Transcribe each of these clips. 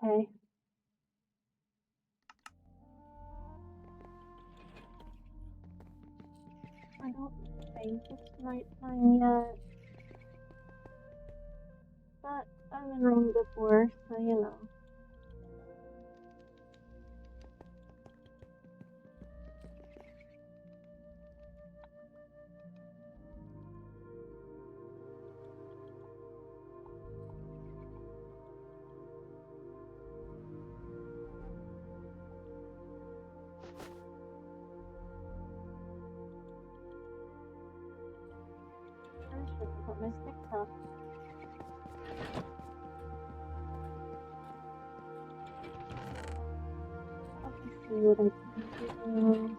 Okay. I don't think it's nighttime yet, but I've been wrong before, so you know. I should have put my sticks up. Let me see what I can do.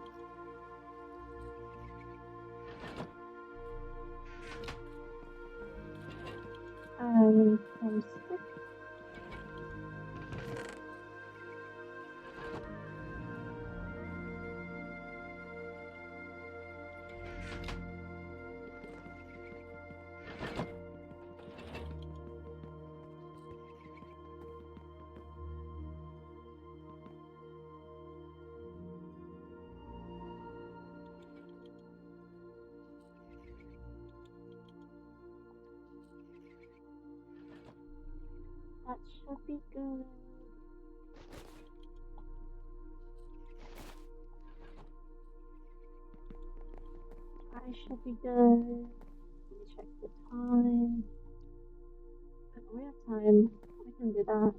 I need some sticks. That should be good. I should be good. Let me check the time. We have time. I can do that.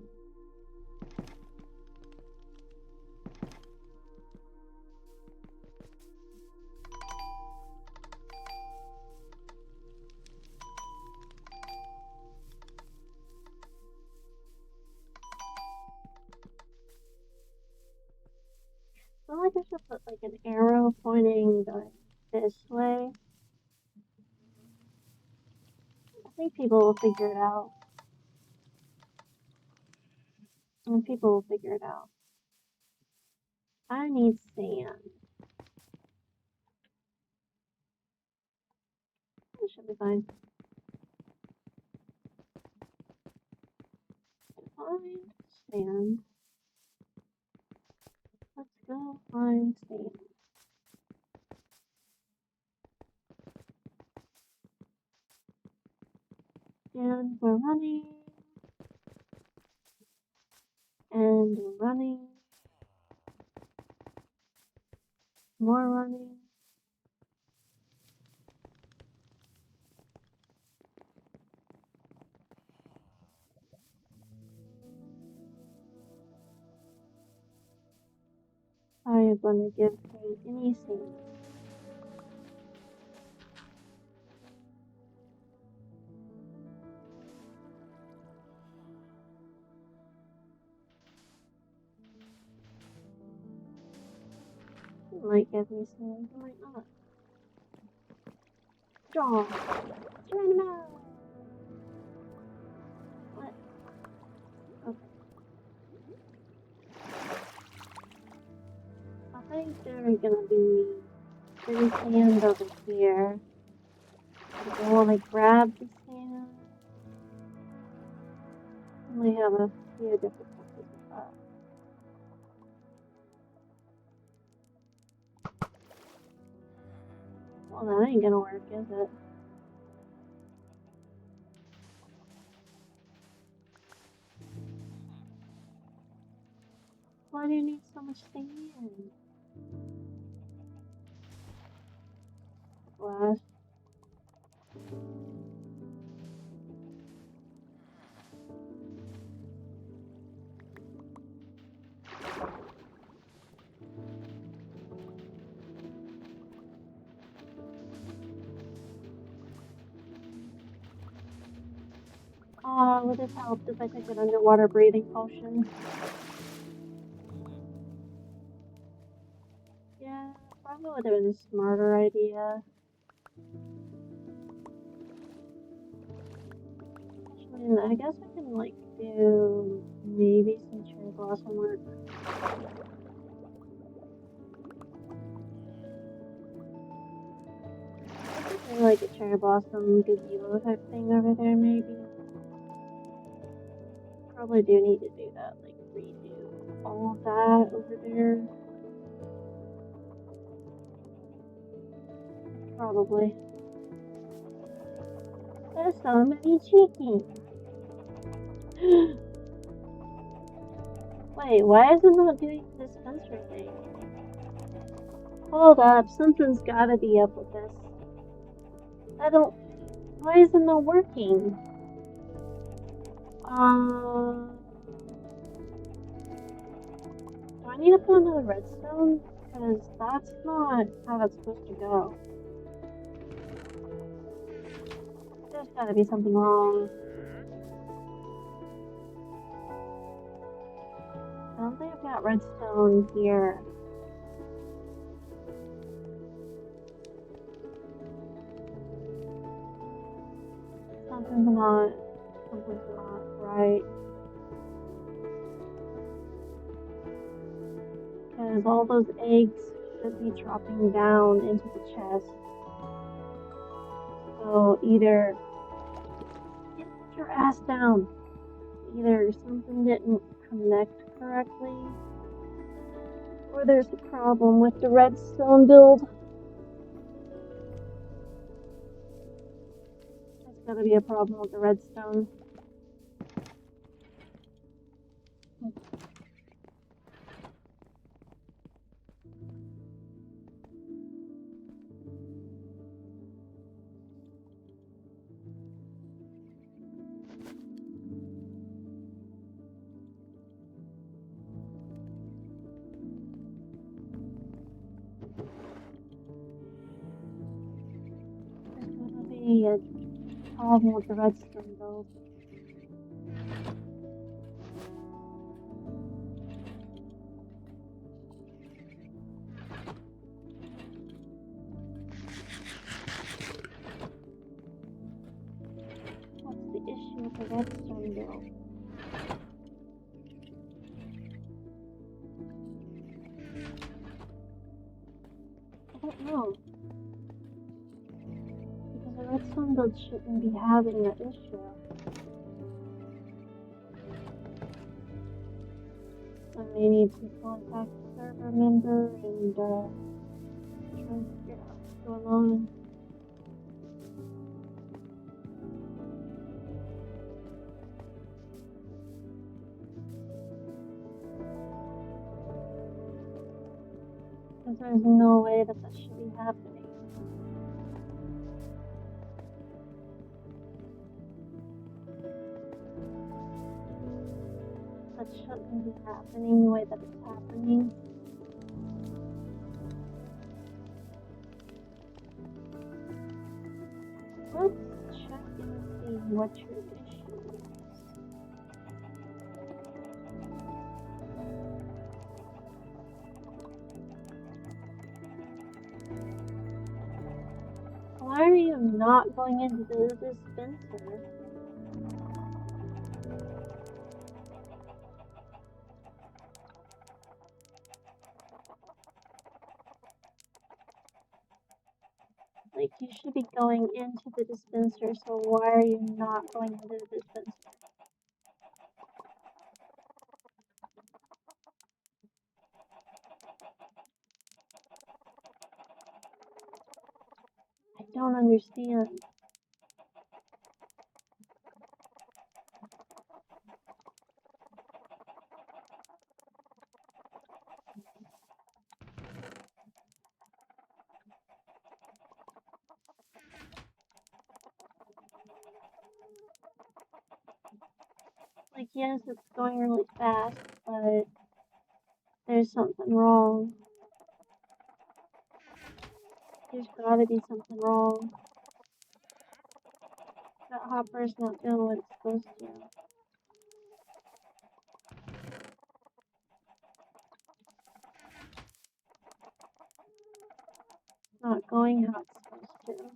I feel like I should put like an arrow pointing this way. I think people will figure it out. And people will figure it out. I need sand. This should be fine. find sand. Let's go find sand. And we're running. And we're running. More running. Are you gonna give me any sand? You might give me sand, you might not. Draw! Join him out! What? Okay. I think there's gonna be pretty sand over here. Do I wanna grab the sand? We have a few difficulties with that. Well, that ain't gonna work, is it? Why do you need so much sand? Glass. Would it help if I took an underwater breathing potion? Yeah, probably would have been a smarter idea. Actually, I guess I can, like, do maybe some cherry blossom work. Maybe like a cherry blossom gazebo type thing over there, maybe. Probably do need to do that, like redo all of that over there. Probably. There's so many chickens. Wait, why is it not doing the dispenser thing? Hold up, something's gotta be up with this. Why is it not working? Do I need to put another redstone? Because that's not how it's supposed to go. There's gotta be something wrong. I don't think I've got redstone here. Something's not right. Because all those eggs should be dropping down into the chest. So either get your ass down. Either something didn't connect correctly, or there's a problem with the redstone build. There's gotta be a problem with the redstone. There's gotta be a problem with the redstone build. What's the issue with the redstone build? I don't know. Because the redstone build shouldn't be having that issue. I may need to contact a server member and try and figure out what's going on. Because there's no way that should be happening. That shouldn't be happening the way that it's happening. Let's check and see what your issue is. Why are you not going into the dispenser? Like, you should be going into the dispenser, so why are you not going into the dispenser? I don't understand. Like, yes, it's going really fast, but there's something wrong. There's gotta be something wrong. That hopper's not doing what it's supposed to. It's not going how it's supposed to.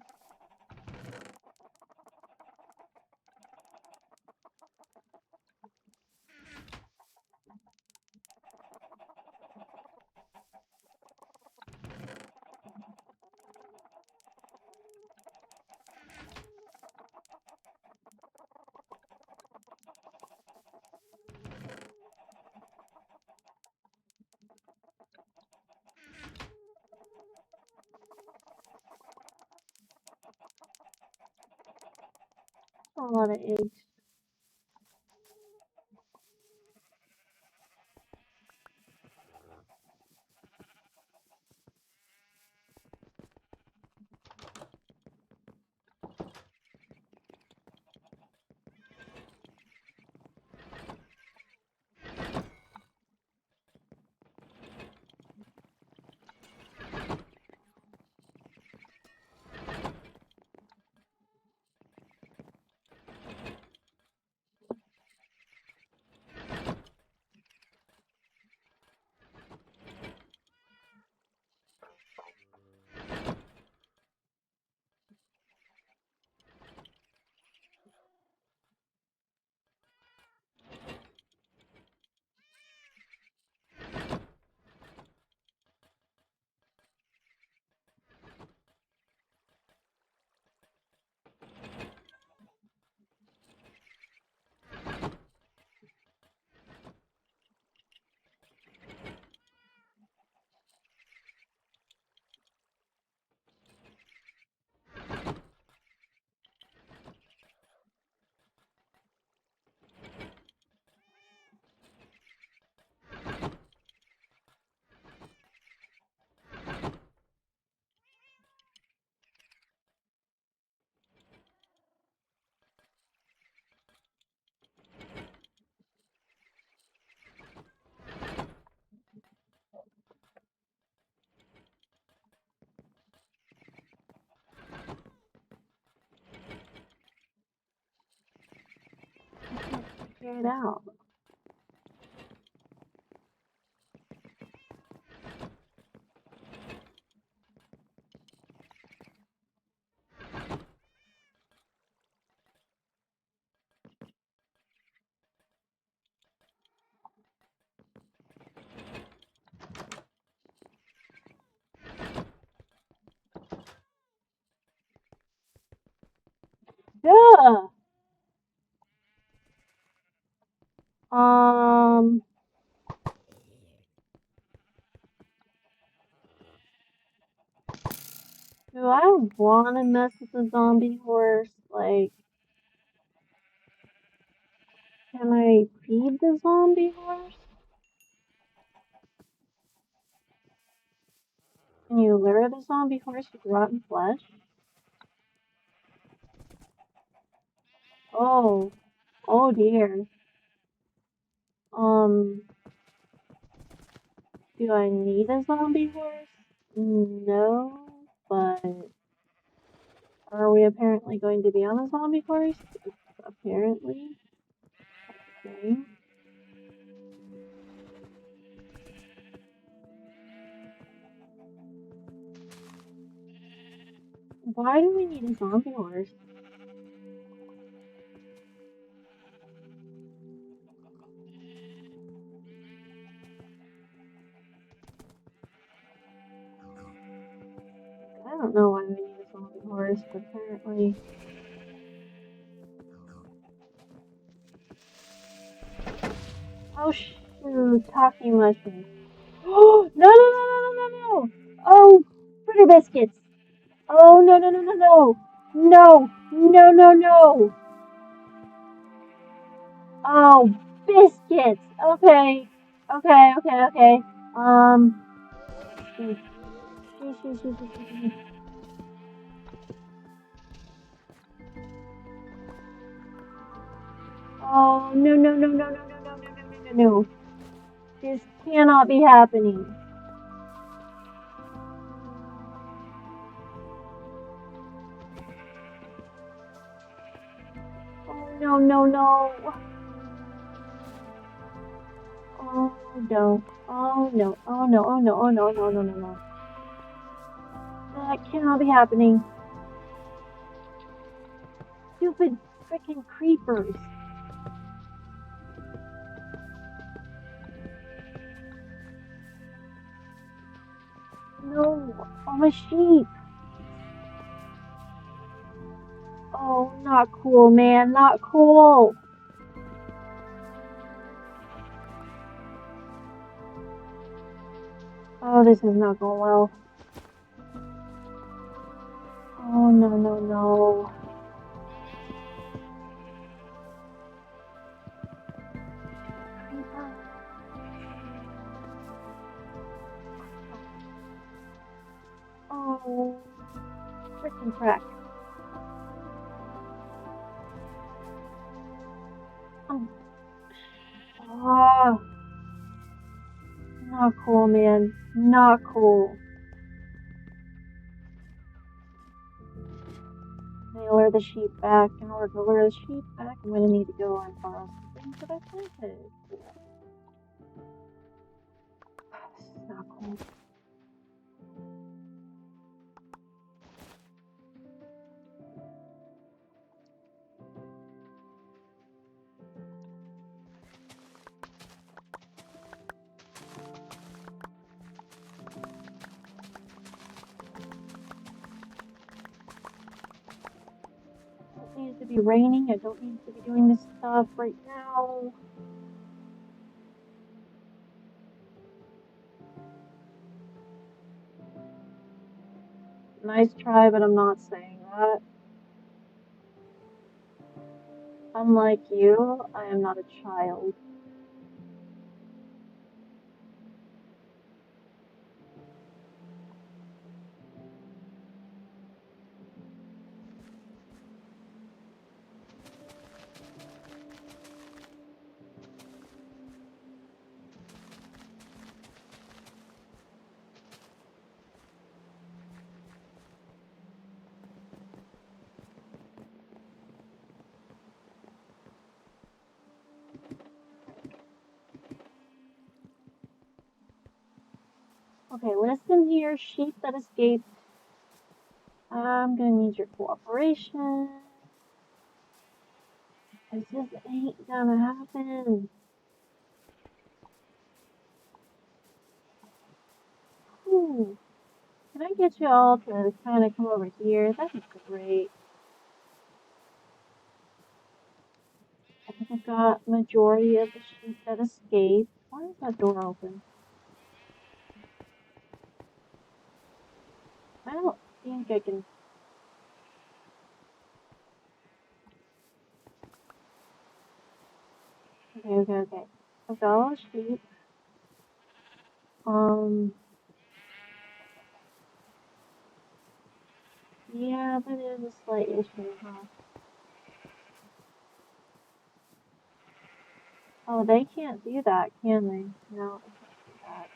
A lot of eggs. I can't figure it out. Yeah. Um. Do I want to mess with the zombie horse? Like, can I feed the zombie horse? Can you lure the zombie horse with rotten flesh? Oh, oh dear. Do I need a zombie horse? No, but are we apparently going to be on a zombie horse? Apparently. Okay. Why do we need a zombie horse? I don't know why we need a zombie horse, but apparently. Oh shoot, talking mushrooms. Oh no no no no no no! Oh, fritter biscuits! Oh no no no no no! No no no no! Oh, biscuits! Okay, okay, okay, okay. Sheesh, sheesh, sheesh, sheesh, sheesh, sheesh. Oh no no no no no no no no no no no no! This cannot be happening. Oh no no no! Oh no! Oh no! Oh no! Oh no! Oh no! No no no no! That cannot be happening. Stupid freaking creepers. No! Oh my sheep! Oh, not cool, man. Not cool. Oh, this is not going well. Oh, no, no, no. Creeper. Oh, freaking crack. Oh. Oh, not cool, man. Not cool. I lure the sheep back. In order to lure the sheep back, I'm gonna need to go and borrow some things that I planted. This is not cool. It needs to be raining. I don't need to be doing this stuff right now. Nice try, but I'm not saying that. Unlike you, I am not a child. Okay, listen here, sheep that escaped. I'm gonna need your cooperation. This just ain't gonna happen. Ooh. Can I get you all to kind of come over here? That'd be great. I think I've got majority of the sheep that escaped. Why is that door open? I don't Being kicking. Okay. I've got all the sheep. Yeah, that is a slight issue, huh? Oh, they can't do that, can they? No, they can't do that.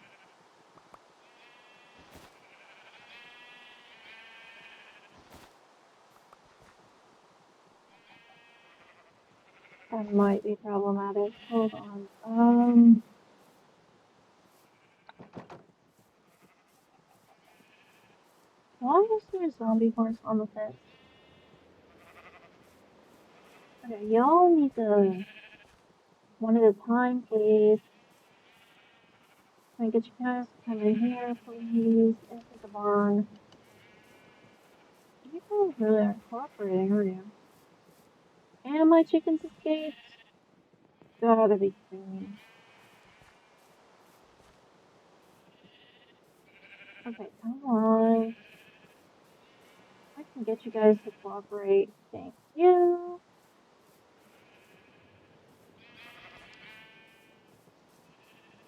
That might be problematic. Hold on. Why is there a zombie horse on the fence? Okay, y'all need to one at a time, please. Can I get you guys to come in here, please? Into the barn. You guys really aren't cooperating, are you? And my chickens escaped? Gotta be kidding me. Okay, come on. I can get you guys to cooperate. Thank you.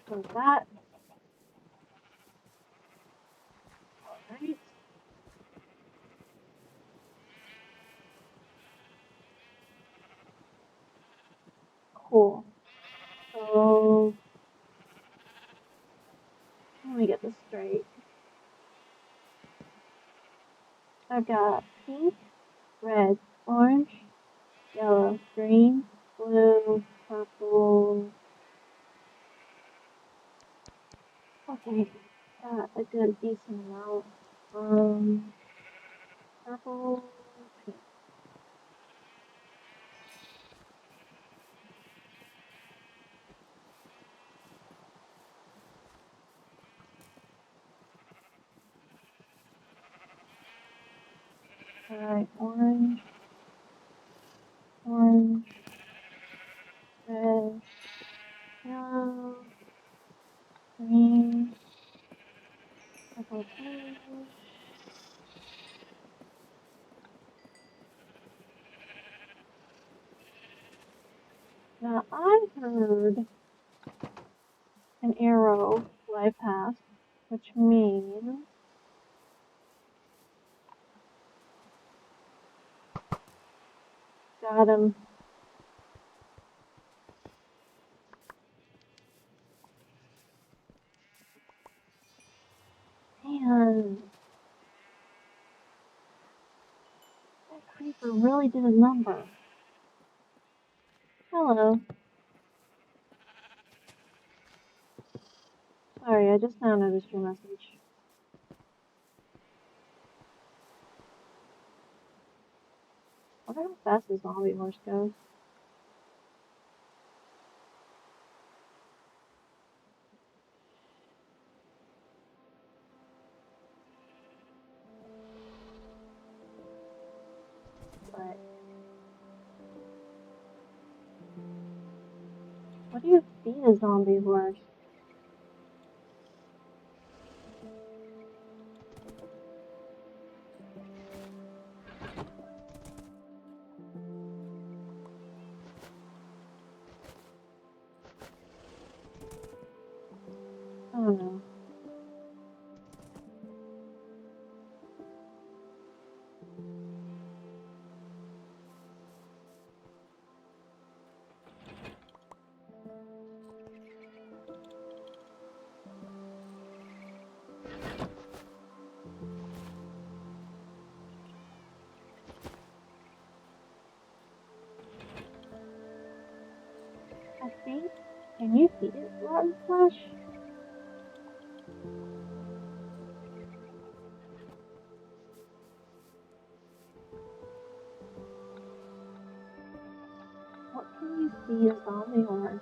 So that. Alright. Cool. So, let me get this straight. I've got pink, red, orange, yellow, green, blue, purple. Okay, a good decent amount. Purple, pink. Alright, orange, red, yellow, green, purple, blue. Now I heard an arrow fly past, which means got him. Man, that creeper really did a number. Hello. Sorry, I just now noticed your message. I wonder how fast the zombie horse goes. But what do you feed a zombie horse? I don't know. I think. Can you feed it rotten flesh? What can you feed a zombie horse?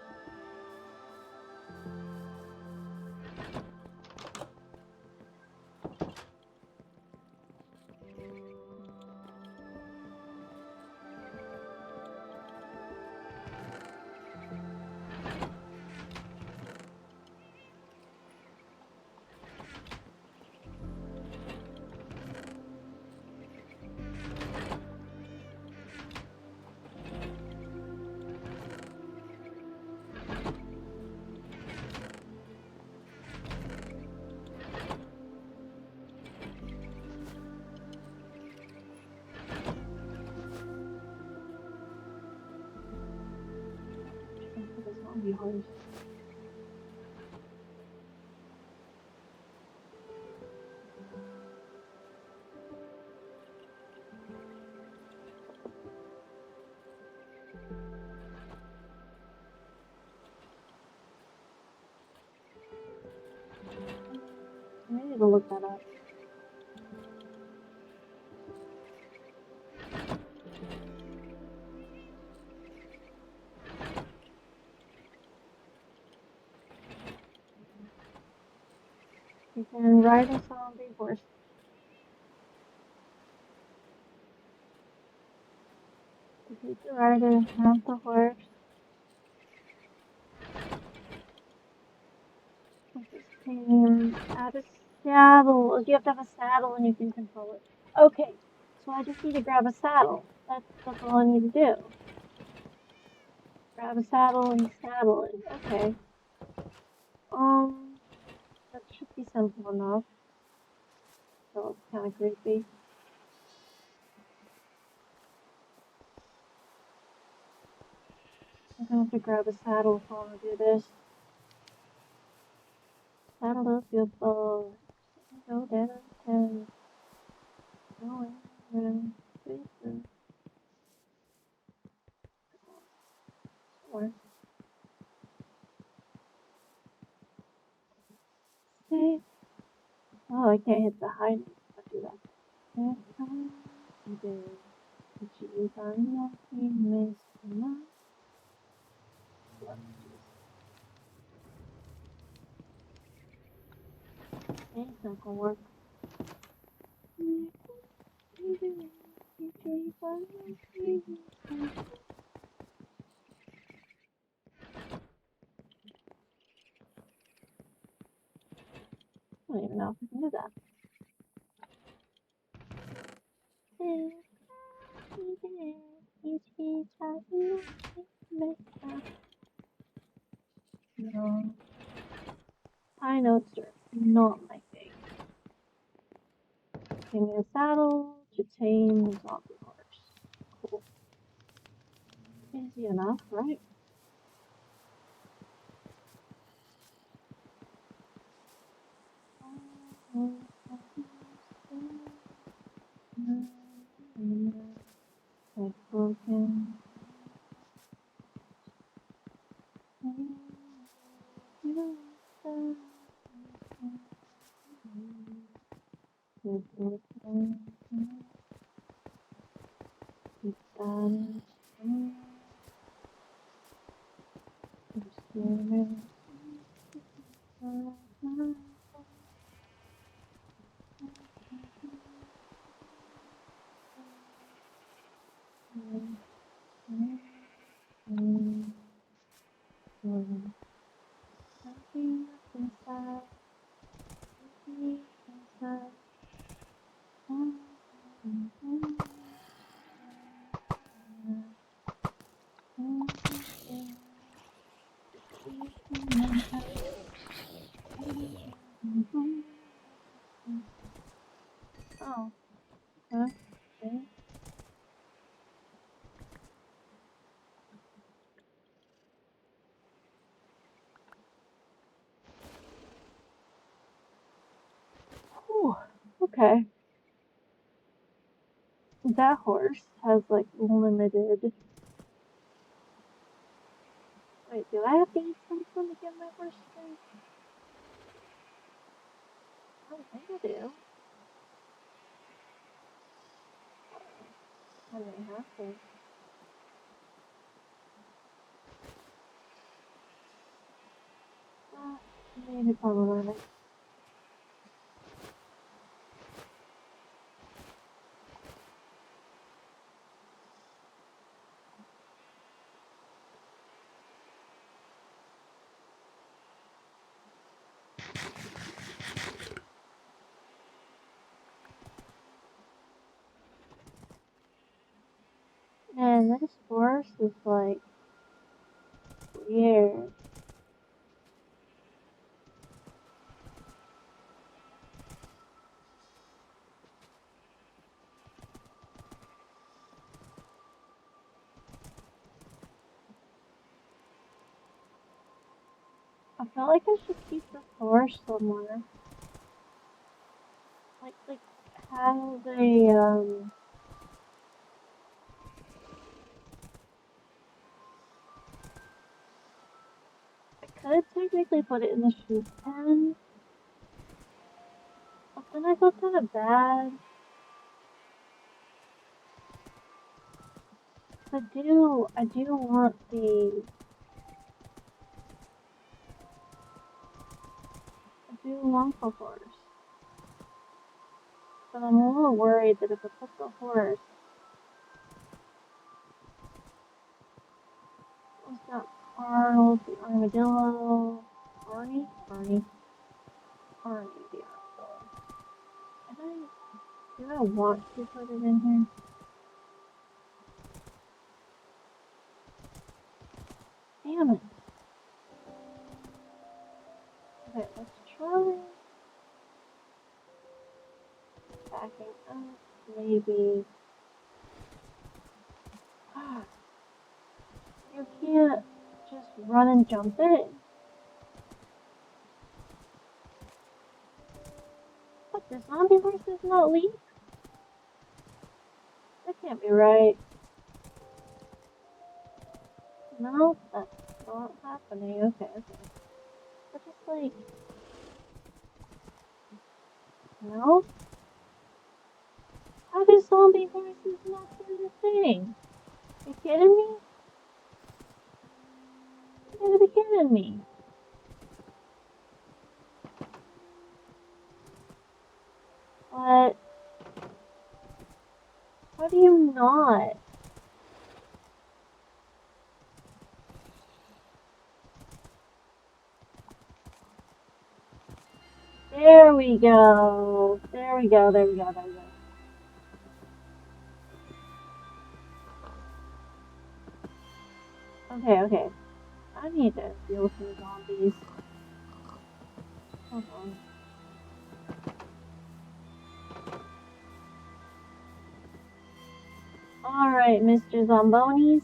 baby horse. I need to look that up. You can ride a zombie horse. Defeat the rider, mount the horse. What's his name? Add a saddle. You have to have a saddle and you can control it. Okay, so I just need to grab a saddle. That's all I need to do. Grab a saddle and saddle it. Okay. That should be simple enough. So it's kind of creepy. I'm gonna have to grab a saddle if I want to do this. Saddle up your bow. Go down and go in. Or stay. Oh, I can't hit the high notes. I'll do that. Next time you do, you find nothing missed enough. It's not gonna work. I don't even know if I can do that. No. High notes are not my thing. Give me a saddle to tame the zombie horse. Cool. Easy enough, right? Like broken. Oh, okay. Whew, okay. That horse has like limited. Wait, do I have to eat something to get my horse strength? I don't think I do. I may have to. Maybe probably not. Man, this horse is like weird. I feel like I should keep this horse somewhere. Like have a I could technically put it in the sheep pen, but then I feel kind of bad. I do want the horse. But I'm a little worried that if I put the horse, we've got Carl, the armadillo, Arnie the armadillo. Do I want to put it in here? Damn it. Okay, let's try backing up, maybe. You can't just run and jump it. What, the zombie horse does not leap? That can't be right. No, that's not happening. Okay. But just like... No? How do zombie horses not do the thing? Are you kidding me? You gotta be kidding me. What? How do you not? There we go. There we go. Okay. I need to deal with some zombies. Hold on. Alright, Mr. Zombonis.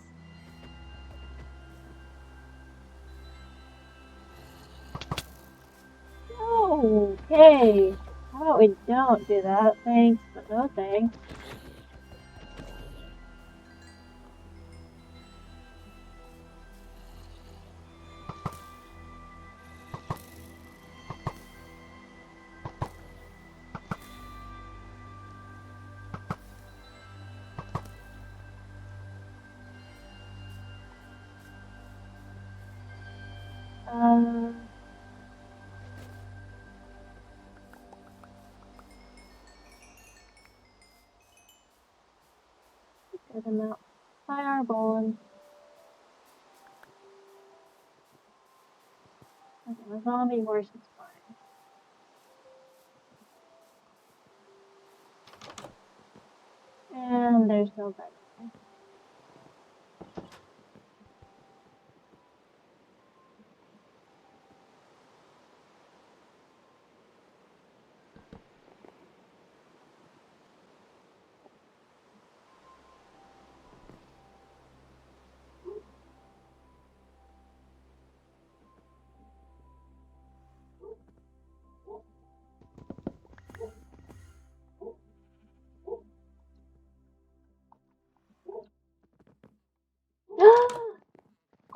Okay. How about we don't do that? Thanks, but no thanks. Get him out. Fireball. Okay, the zombie horse is fine. And there's no bed.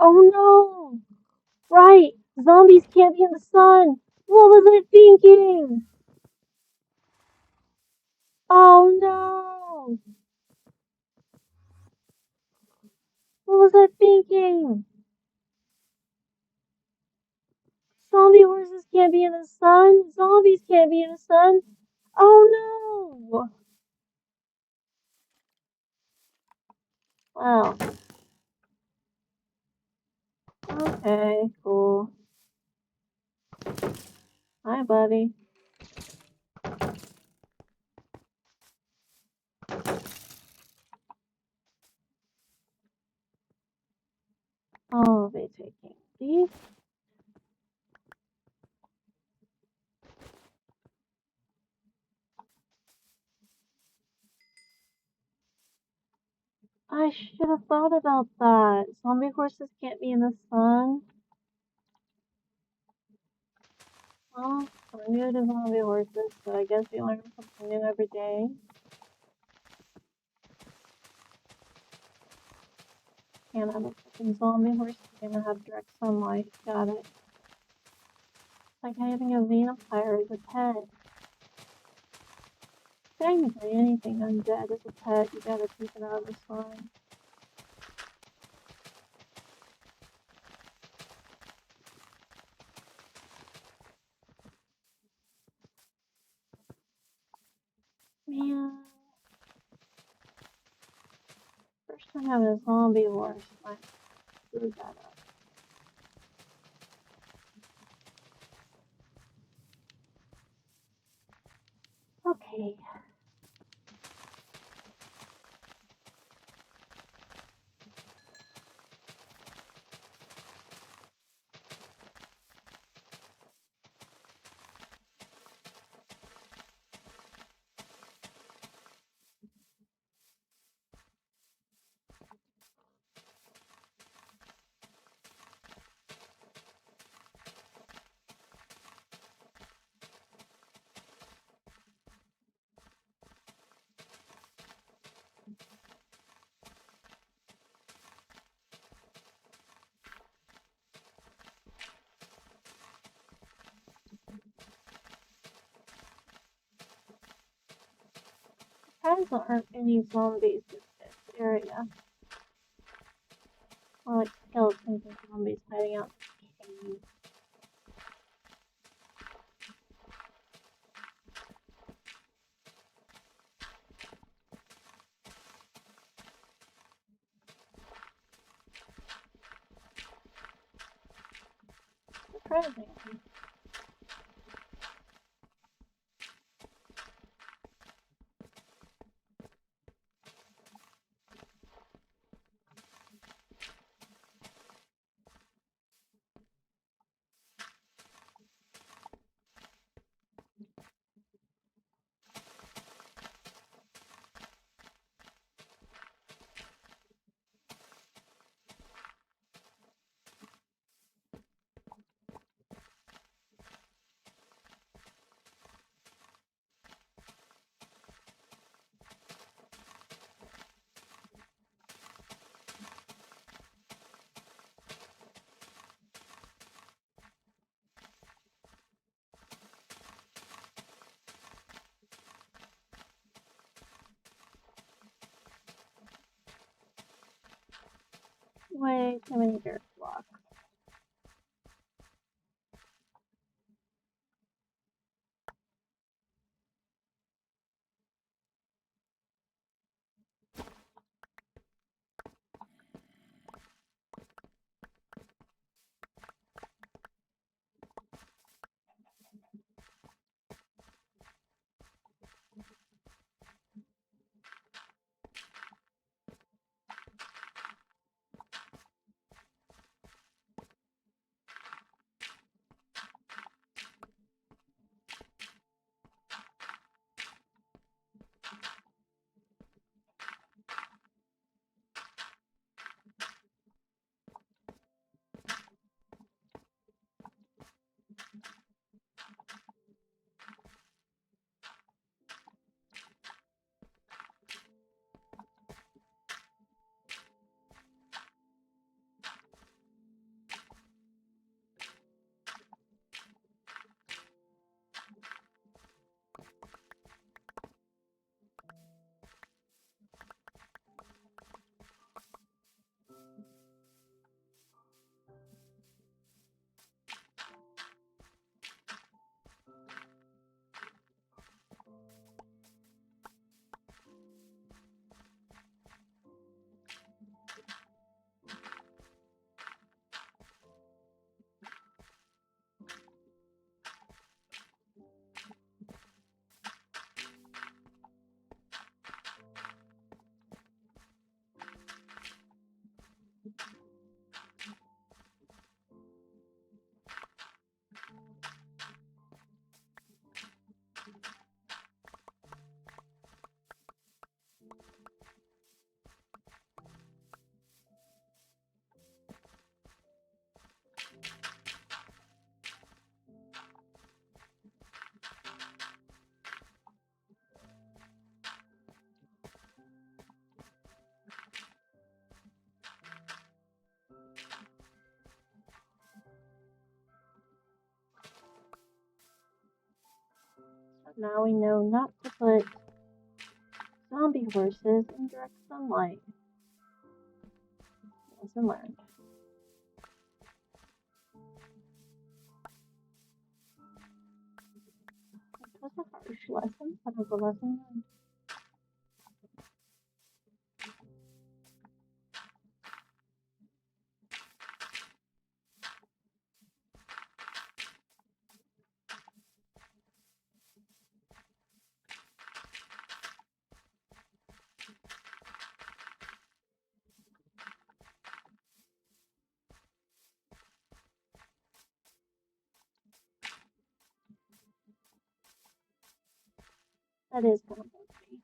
Oh no! Right! Zombies can't be in the sun! What was I thinking? Oh no! What was I thinking? Zombie horses can't be in the sun. Zombies can't be in the sun. Oh no! Wow. Okay, cool. Hi, buddy. Oh, they taking these? I should have thought about that. Zombie horses can't be in the sun. Well, we're new to zombie horses, so I guess we learn something new every day. Can't have a fucking zombie horse, you're gonna have direct sunlight. Got it. It's like having a vampire as a pet. Technically, anything undead as a pet, you gotta keep it out of the sun. Man. First time having a zombie horse, I screwed that up. Okay. Surprised there aren't any zombies in this area. More like skeletons and zombies hiding out in the cave. Surprisingly. Way too many dirt blocks. But now we know not to put zombie horses in direct sunlight. Lesson learned. It was a harsh lesson, but it was a lesson learned. That is kind of bumpy.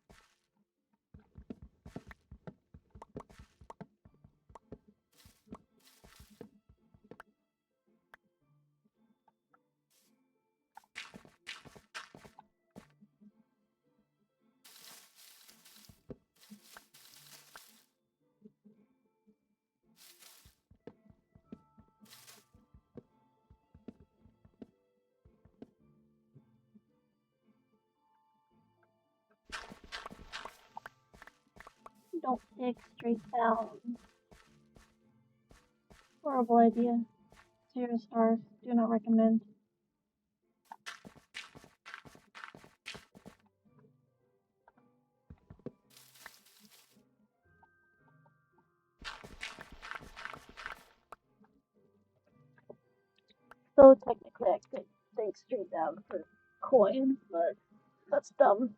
Don't dig straight down. Horrible idea. 0 stars. Do not recommend. So technically I could dig straight down for coins, but that's dumb.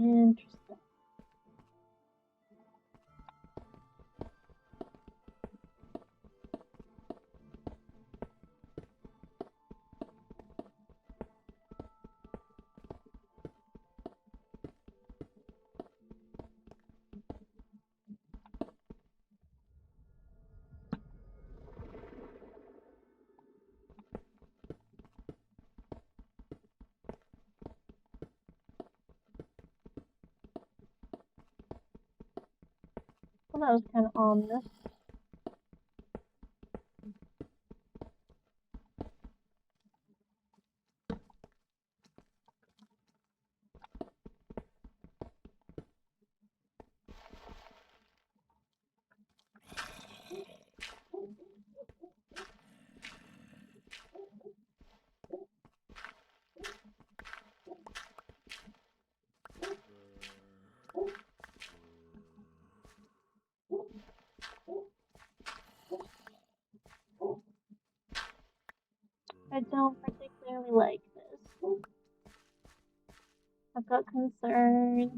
Interesting. Well, that was kind of ominous. I don't particularly like this. I've got concerns.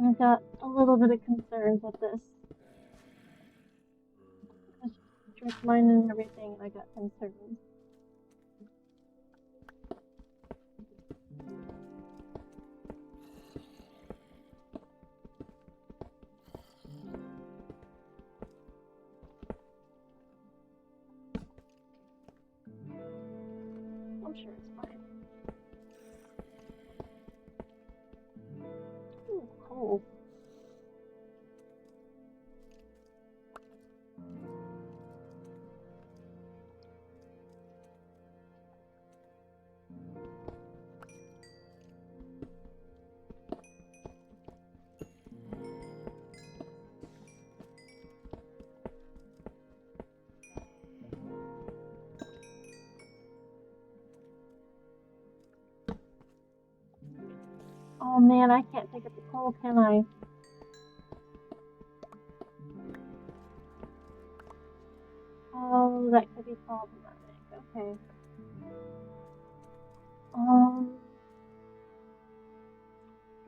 I've got a little bit of concerns with this. I drink mine and everything, and I got concerns. I'm sure it's fine. Ooh, cool. Oh man, I can't pick up the coal, can I? Oh, that could be problematic. Okay.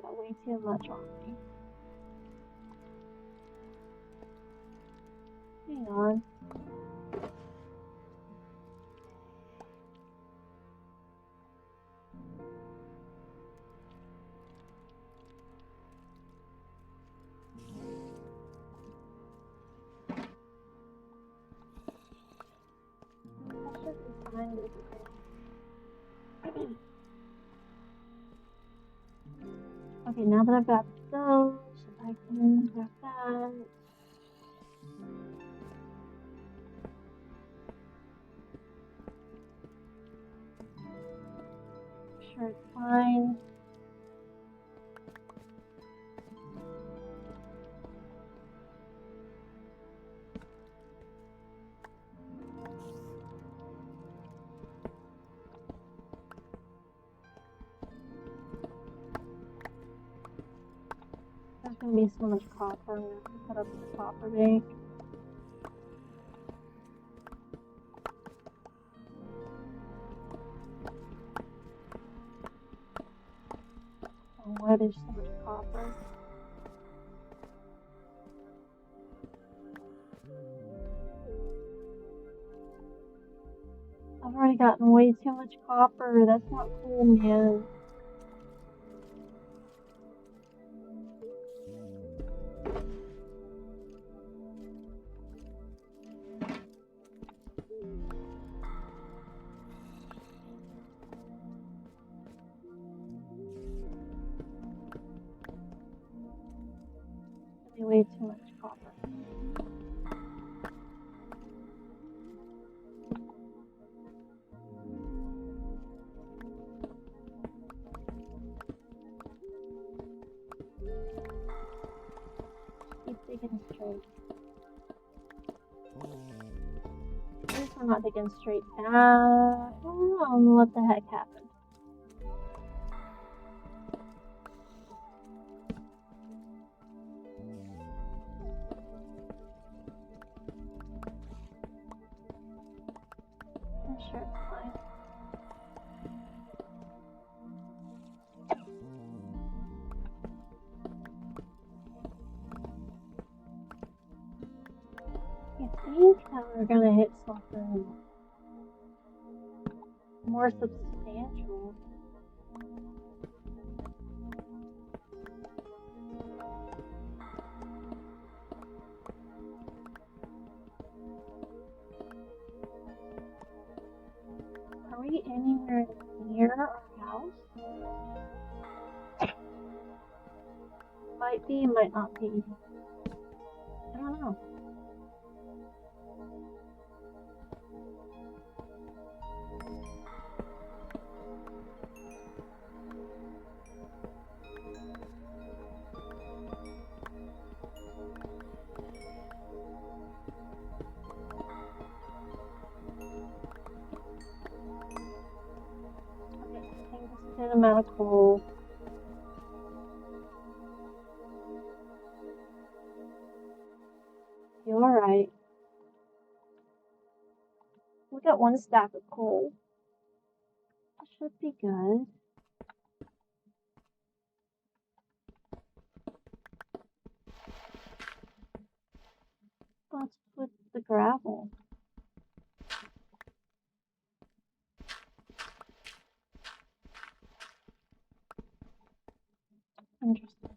Got way too much on me. Hang on. find this thing. Okay, now that I've got those, I can grab that. Sure, it's fine. There's gonna be so much copper. I'm gonna have to put up the copper bank. Oh, why there's so much copper? I've already gotten way too much copper. That's not cool, man. Way too much copper. Keep digging straight. At least I'm not digging straight back. I don't know what the heck happened. I'm sure it's fine. I think that we're gonna hit something more substantial. Are we anywhere near our house? Might be, might not be. I don't know. Okay, I think this is a good amount of coal. You alright? We got one stack of coal. That should be good. Let's put the gravel. Interesting.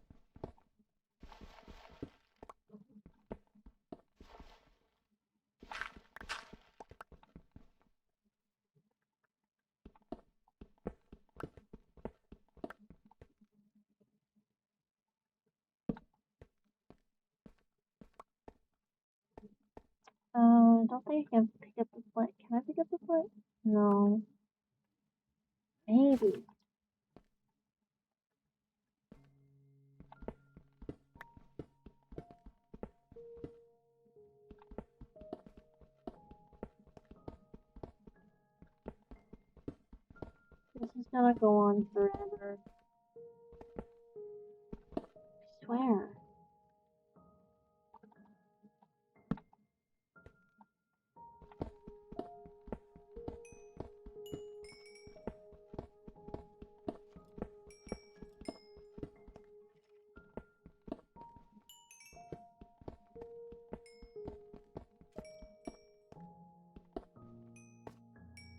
Don't think I can pick up the flint. Can I pick up the flint? No. Maybe. This is gonna go on forever. I swear.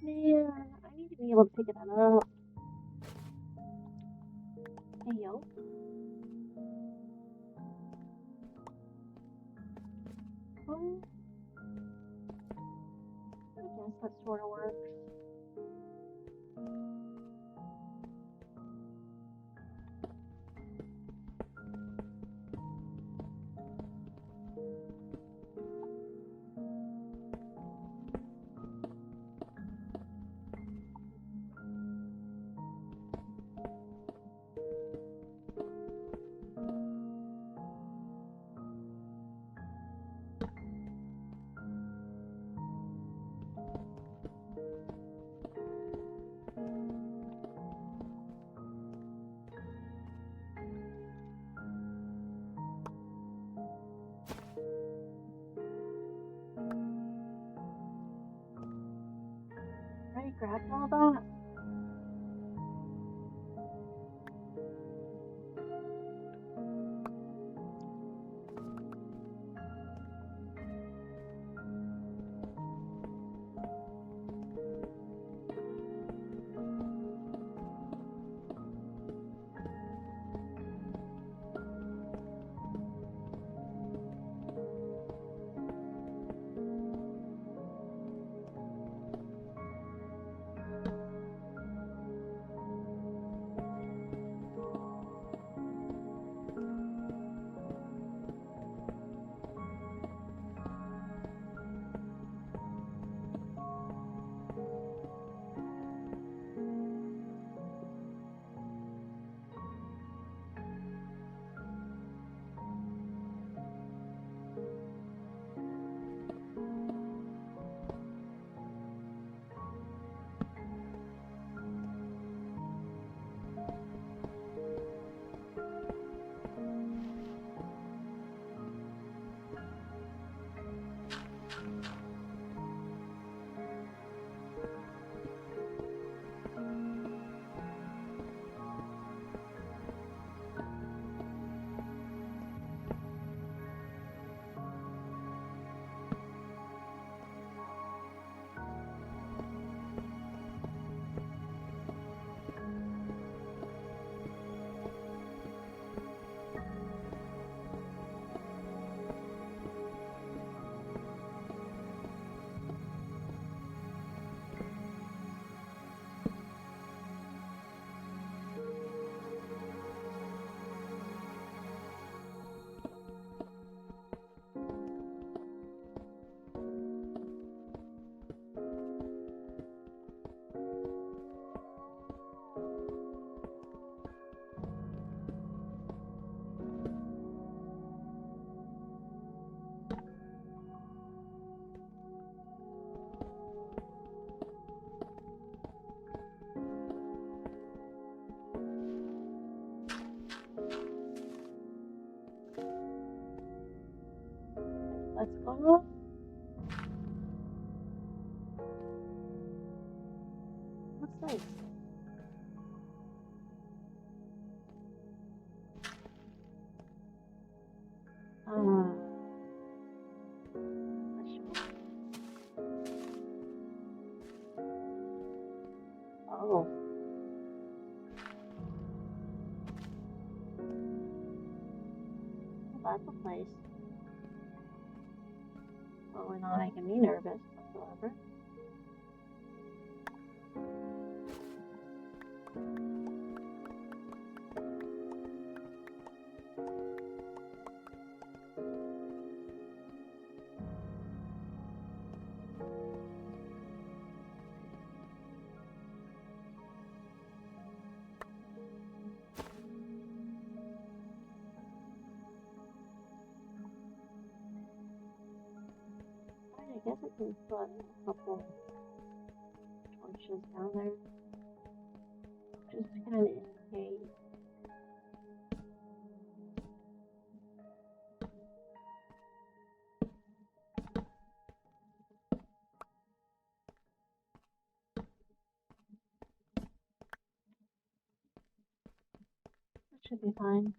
Man, I need to be able to pick it up. Hey, yo. Oh. Okay. guess that sort of works. Already grabbed all that? Let's go. What's this? Oh. Well, that's a place. Probably not making me nervous whatsoever. I guess I can put a couple torches down there just to kind of indicate. That should be fine.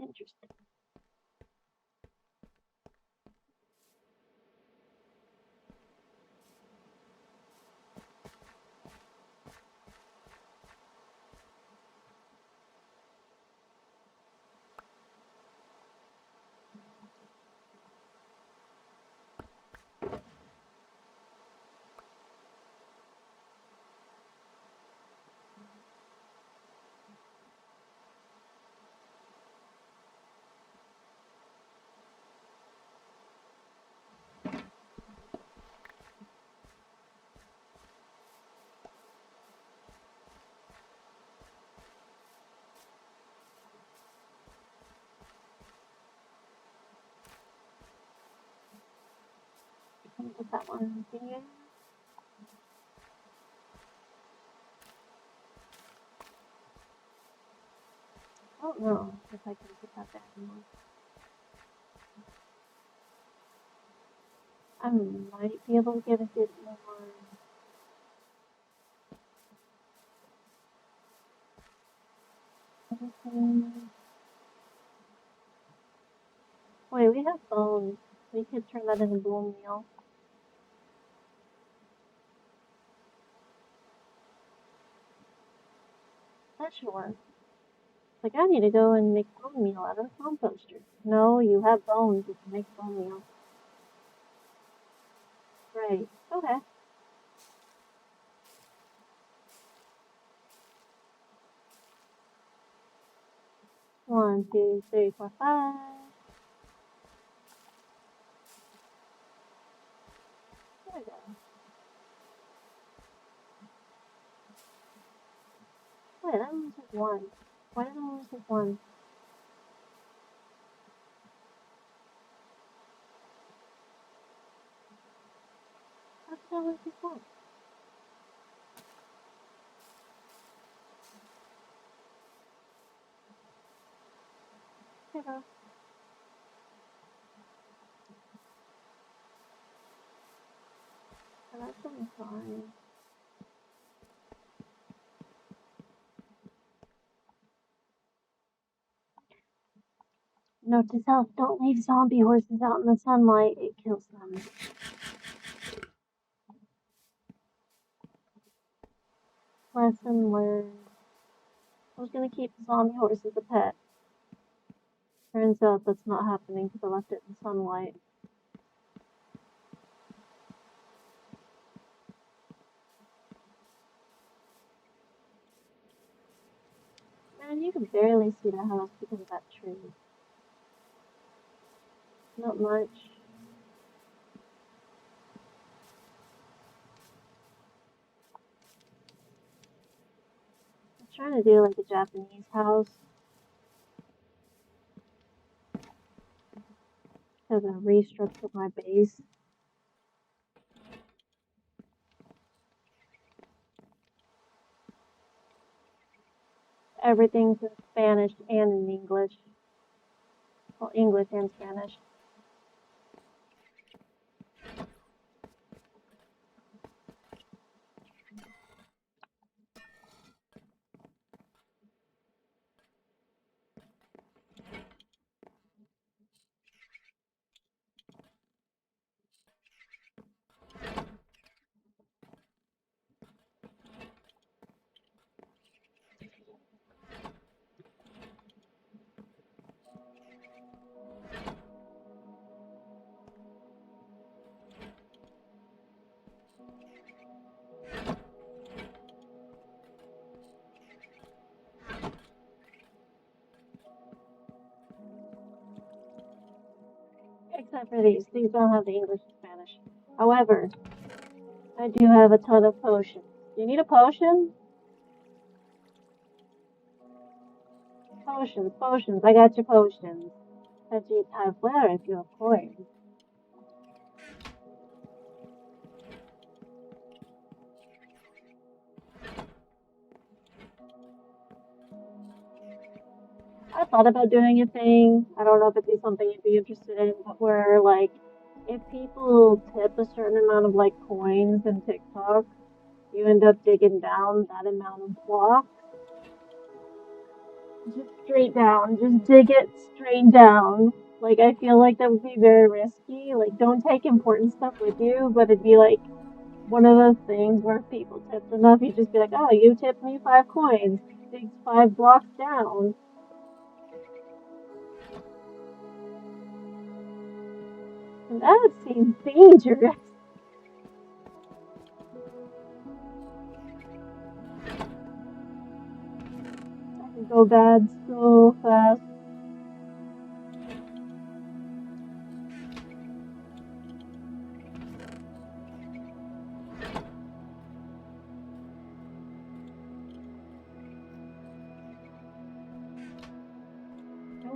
Interesting. Can I put that one here? I don't know if I can put that there anymore. I might be able to get a bit more. Wait, we have bones. We could turn that into bone meal. That should work. Like, I need to go and make bone meal out of the composter. No, you have bones. You can make bone meal. Right. Okay. One, two, three, four, five. There we go. Wait, that only took one. Why did it only take one? How did it only take one? Hey, bro. Oh, that should be fine. Note to self, don't leave zombie horses out in the sunlight. It kills them. Lesson learned. I was gonna keep the zombie horse as a pet. Turns out that's not happening because I left it in sunlight. Man, you can barely see the house because of that tree. Not much. I'm trying to do like a Japanese house. Because I restructured my base. Everything's in Spanish and in English. Well, English and Spanish. Except for these. These don't have the English and Spanish. However, I do have a ton of potions. Do you need a potion? Potions, potions. I got your potions. That you have where if you have coins. I thought about doing a thing. I don't know if it'd be something you'd be interested in, but where like if people tip a certain amount of like coins in TikTok, you end up digging down that amount of blocks. just straight down. Just dig it straight down. Like, I feel like that would be very risky. Like, don't take important stuff with you, but it'd be like one of those things where if people tipped enough, you'd just be like, oh, you tipped me 5 coins. Dig 5 blocks down. And that seems dangerous. I could go bad so fast.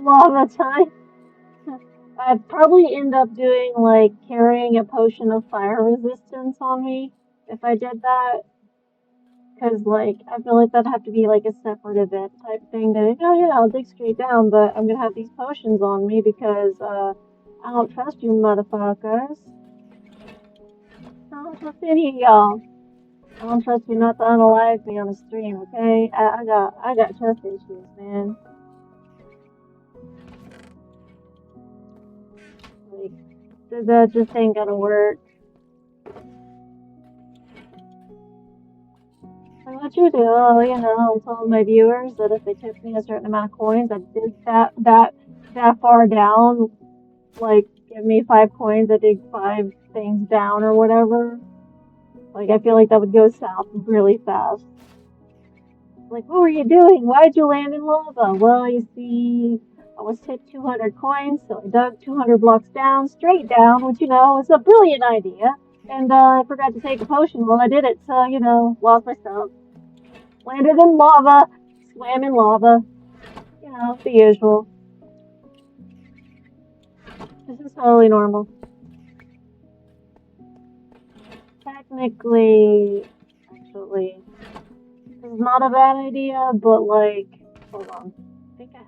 Lava time. I'd probably end up doing like carrying a potion of fire resistance on me if I did that. Cause like I feel like that'd have to be like a separate event type thing. To oh yeah, I'll dig straight down, but I'm gonna have these potions on me because I don't trust you motherfuckers. I don't trust any of y'all. I don't trust you not to unalive me on the stream, okay? I got trust issues, man. Like that just ain't gonna work. So what you do, you know, I told my viewers that if they tipped me a certain amount of coins, I dig that far down, like give me 5 coins, I dig 5 things down or whatever. Like I feel like that would go south really fast. Like, what were you doing? Why'd you land in lava? Well, you see, I was tipped 200 coins, so I dug 200 blocks down, straight down, which, you know, is a brilliant idea. And I forgot to take a potion while I did it, so, you know, lost my stuff. Landed in lava, swam in lava. You know, the usual. This is totally normal. Technically, actually, this is not a bad idea, but like, hold on. I think I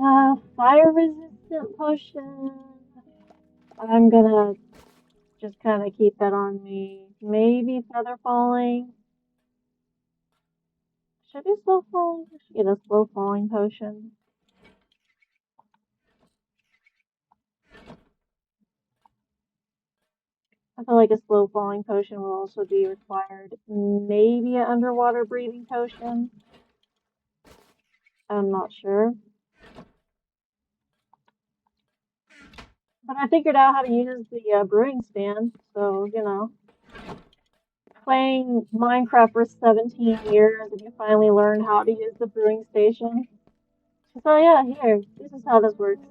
have fire resistant potion. I'm gonna just kind of keep that on me. Maybe feather falling. Should I do slow falling? I should get a slow falling potion. I feel like a slow falling potion will also be required. Maybe an underwater breathing potion. I'm not sure. But I figured out how to use the brewing stand, so, you know. Playing Minecraft for 17 years and you finally learn how to use the brewing station. So yeah, here, this is how this works.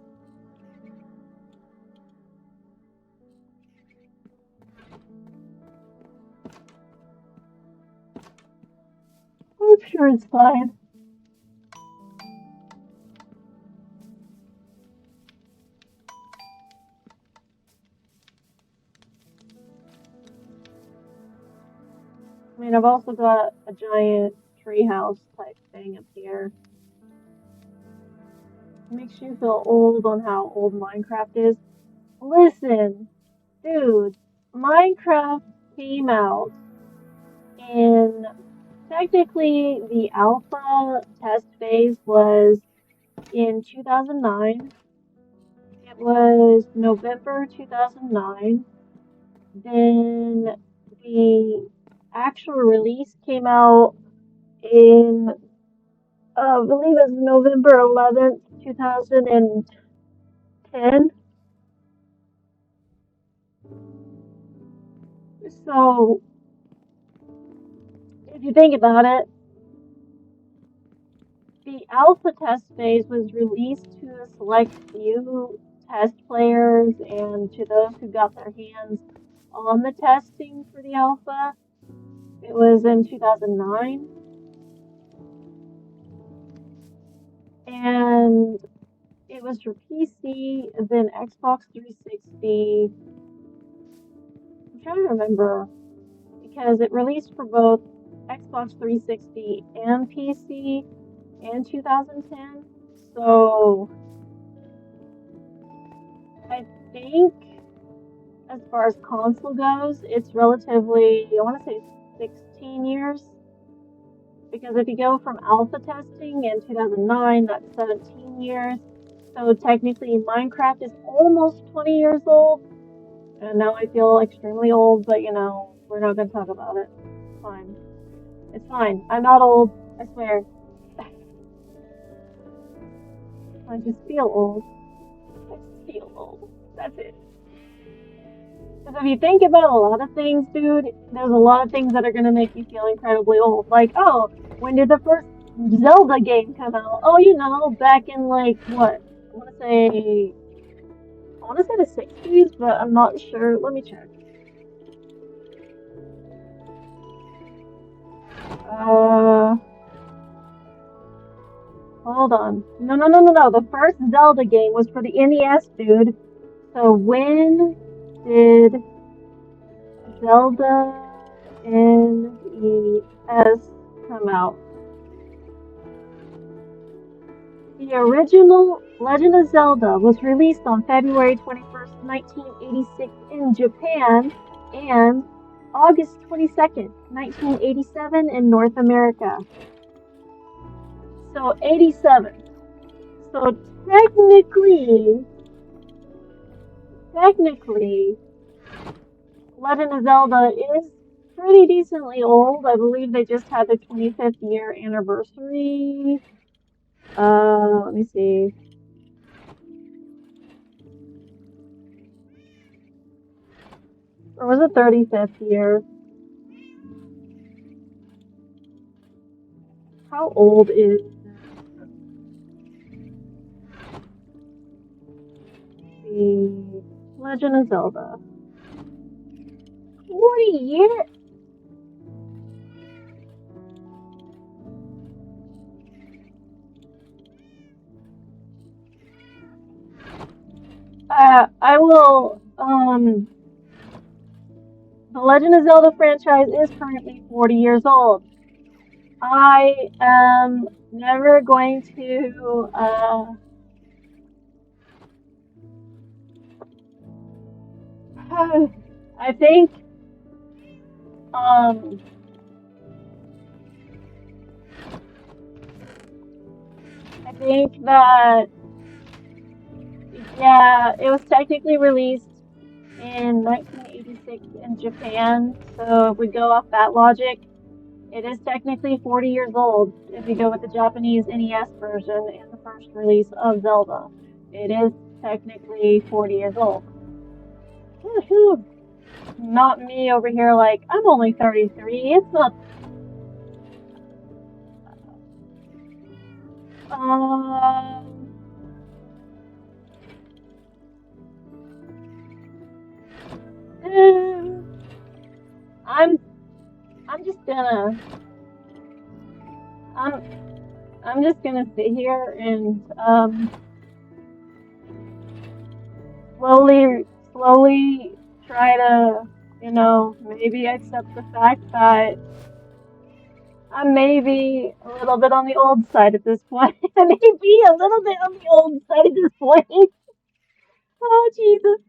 I'm sure it's fine. I mean, I've also got a giant treehouse type thing up here. It makes you feel old on how old Minecraft is. Listen, dude, Minecraft came out in technically the alpha test phase was in 2009. It was November 2009. Then the actual release came out in I believe it was November 11th, 2010. So, if you think about it, the alpha test phase was released to a select few test players and to those who got their hands on the testing for the alpha. It was in 2009. And it was for PC, then Xbox 360. I'm trying to remember because it released for both Xbox 360 and PC in 2010. So I think as far as console goes, it's relatively, I want to say 16 years because if you go from alpha testing in 2009, that's 17 years. So technically, Minecraft is almost 20 years old. And now I feel extremely old, but you know, we're not gonna talk about it. It's fine. It's fine. I'm not old, I swear. I just feel old. I just feel old. That's it. Because if you think about a lot of things, dude, there's a lot of things that are gonna make you feel incredibly old. Like, oh, when did the first Zelda game come out? Oh, you know, back in like what? I wanna say the 60s, but I'm not sure. Let me check. Uh, Hold on. No. The first Zelda game was for the NES, dude. So when did Zelda NES come out? The original Legend of Zelda was released on February 21st, 1986 in Japan and August 22nd, 1987 in North America. So 87. So technically, Legend of Zelda is pretty decently old. I believe they just had their 25th year anniversary. Let me see. Or was it 35th year? How old is the Legend of Zelda? 40 years? I will, the Legend of Zelda franchise is currently 40 years old. I am never going to, I think, um, I think that, yeah, it was technically released in 1986 in Japan. So if we go off that logic, it is technically 40 years old if you go with the Japanese NES version and the first release of Zelda. It is technically 40 years old. Woohoo! Not me over here like, I'm only 33. It's not. Um. eh, I'm. I'm just gonna. I'm. I'm just gonna sit here and slowly try to, you know, maybe accept the fact that I may be a little bit on the old side at this point. I may be a little bit on the old side at this point. Oh, Jesus.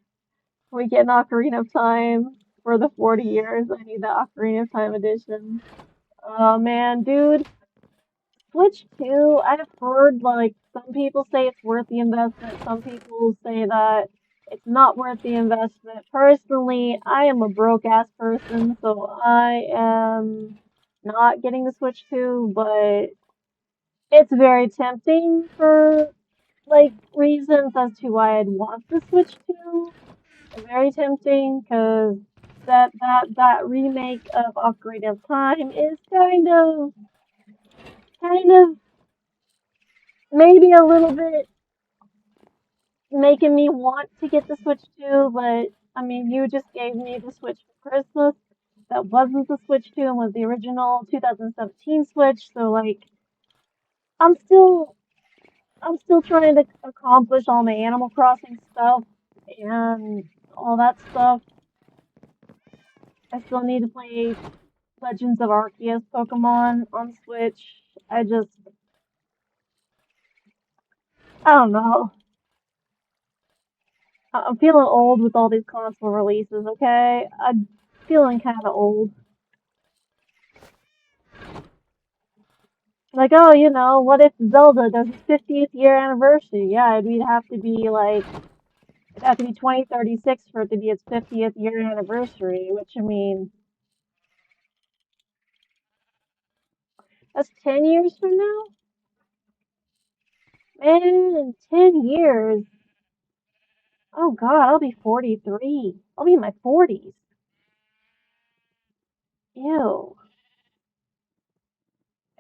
We get an Ocarina of Time for the 40 years. I need the Ocarina of Time edition. Oh, man, dude. Switch 2, I've heard, like, some people say it's worth the investment. Some people say that it's not worth the investment. Personally, I am a broke-ass person, so I am not getting the Switch 2, but it's very tempting for like reasons as to why I'd want the Switch 2. Very tempting because that remake of Ocarina of Time is kind of maybe a little bit making me want to get the Switch 2, but I mean you just gave me the Switch for Christmas. That wasn't the Switch 2 and was the original 2017 Switch, so like I'm still I'm still trying to accomplish all my Animal Crossing stuff and all that stuff. I still need to play Legends of Arceus Pokemon on Switch. I don't know. I'm feeling old with all these console releases, okay? I'm feeling kind of old. Like, oh, what if Zelda does its 50th year anniversary? Yeah, we'd have to be like, it'd have to be 2036 for it to be its 50th year anniversary, which I mean, that's 10 years from now? Man, in 10 years. Oh God, I'll be 43. I'll be in my 40s. Ew.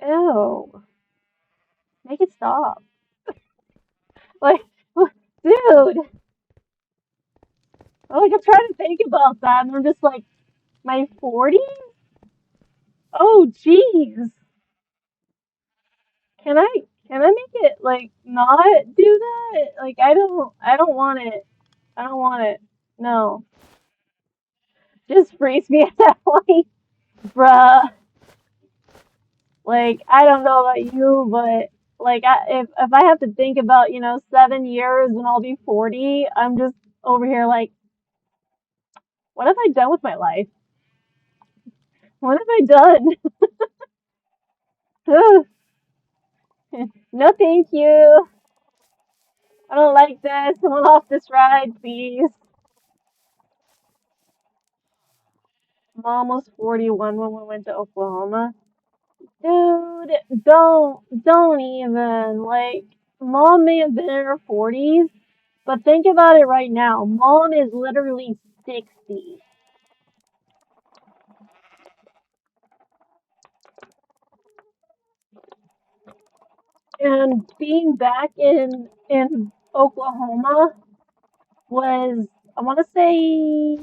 Ew. Make it stop. Like, dude. Like, I'm trying to think about that, and I'm just like, my 40s? Oh, jeez. Can I, can I make it, like, not do that? Like, I don't want it. I don't want it. No. Just freeze me at that point, bruh. Like, I don't know about you, but like, if I have to think about, 7 years and I'll be 40, I'm just over here like, what have I done with my life? What have I done? Ugh. No, thank you. I don't like this. Someone off this ride, please. Mom was 41 when we went to Oklahoma. Dude, don't even. Like, mom may have been in her 40s, but think about it right now. Mom is literally 60. And being back in Oklahoma was, I want to say,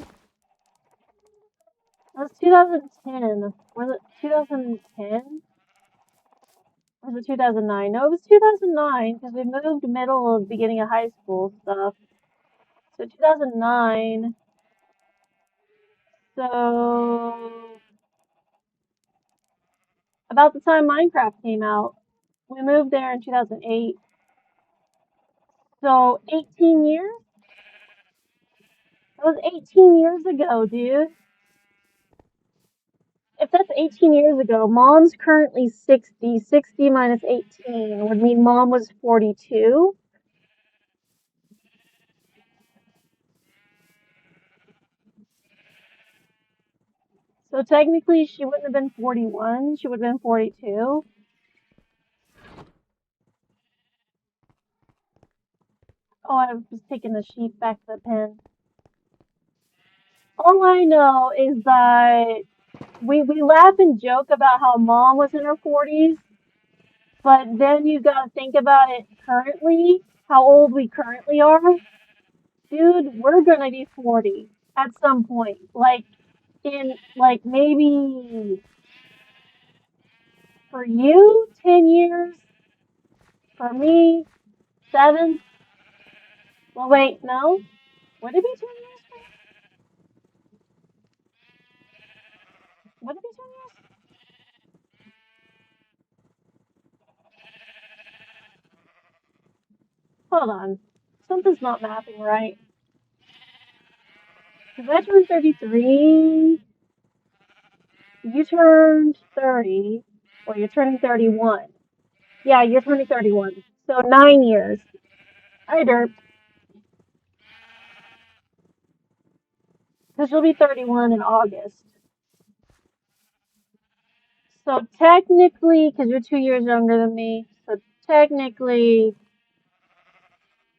it was 2010. Was it 2010? Or was it 2009? No, it was 2009 because we moved middle of beginning of high school stuff. So 2009. So about the time Minecraft came out, we moved there in 2008. So 18 years? That was 18 years ago, dude. If that's 18 years ago, mom's currently 60. 60 minus 18 would mean mom was 42. So technically, she wouldn't have been 41. She would have been 42. Oh, I was taking the sheep back to the pen. All I know is that we laugh and joke about how mom was in her 40s, but then you gotta think about it currently, how old we currently are. Dude, we're gonna be 40 at some point. Like, in, like, maybe for you, 10 years. For me, 7. Well, wait, no. Would it be 10 years? Would it be 10 years? Hold on. Something's not mapping right. Because I turned 33. You turned 30. Well, you're turning 31. Yeah, you're turning 31. So 9 years. I derp. Because you'll be 31 in August. So technically, because you're 2 years younger than me, so technically,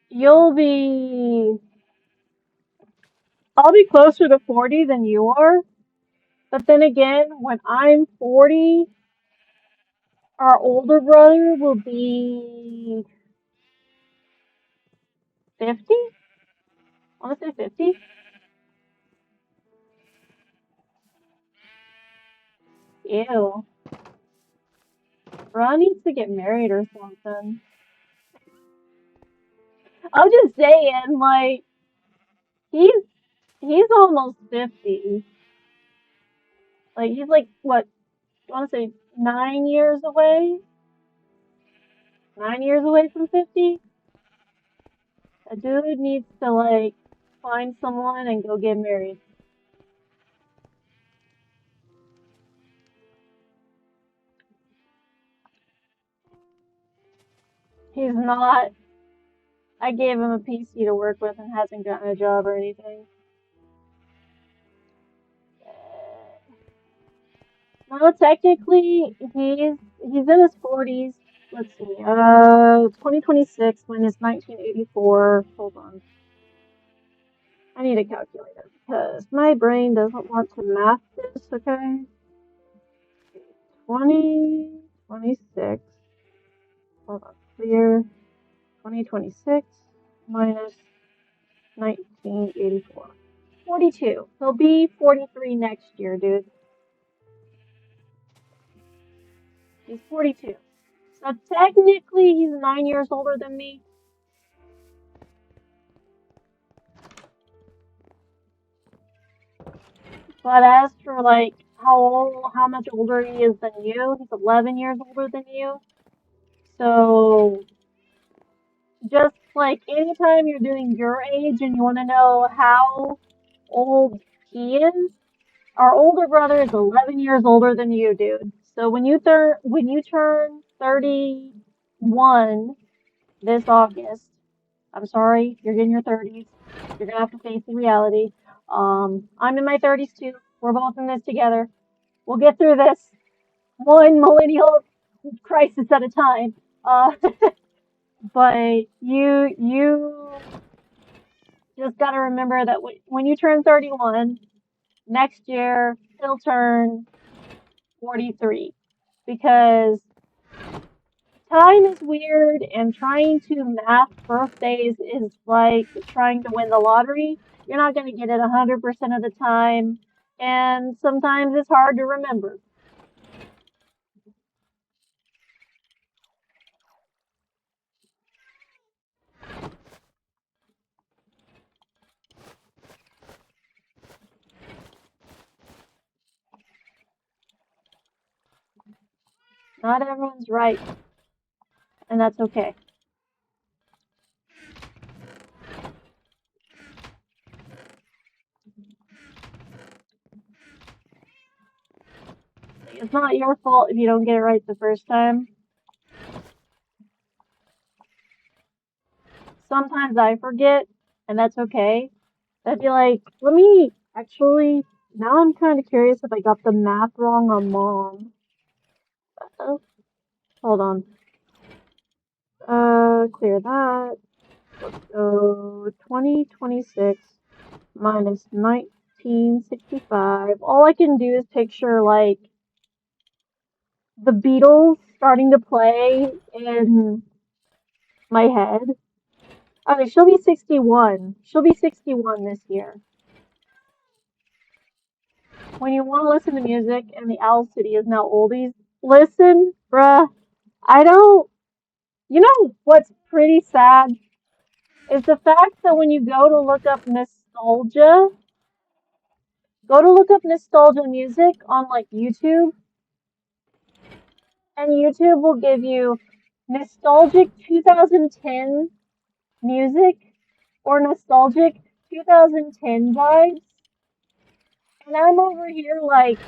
you'll be. I'll be closer to 40 than you are. But then again, when I'm 40, our older brother will be 50? I want to say 50. Ew. Ron needs to get married or something. I'm just saying, like, he's he's almost 50. Like, he's like, what, I want to say 9 years away? 9 years away from 50? A dude needs to, like, find someone and go get married. He's not. I gave him a PC to work with and hasn't gotten a job or anything. No, technically, he's in his 40s. Let's see. 2026 minus 1984. Hold on. I need a calculator because my brain doesn't want to math this, okay? 2026. Hold on. Clear. 2026 minus 1984. 42. He'll be 43 next year, dude. He's 42. So technically, he's 9 years older than me. But as for like how much older he is than you, he's 11 years older than you. So just like anytime you're doing your age and you want to know how old he is, our older brother is 11 years older than you, dude. So when you turn 31 this August, I'm sorry, you're in your 30s. You're gonna have to face the reality. I'm in my 30s too. We're both in this together. We'll get through this one millennial crisis at a time. But you just gotta remember that when you turn 31, next year he'll turn 43 because time is weird and trying to math birthdays is like trying to win the lottery. You're not going to get it 100% of the time, and sometimes it's hard to remember. Not everyone's right, and that's okay. It's not your fault if you don't get it right the first time. Sometimes I forget, and that's okay. I'd be like, let me actually. Now I'm kind of curious if I got the math wrong on mom. Oh, hold on. Clear that. Let's go 2026 minus 1965. All I can do is picture like the Beatles starting to play in my head. Okay, she'll be 61. She'll be 61 this year. When you want to listen to music and the Owl City is now oldies, listen, bruh. I don't. You know what's pretty sad is the fact that when you go to look up nostalgia music on like YouTube, and YouTube will give you nostalgic 2010 music or nostalgic 2010 vibes. And I'm over here like,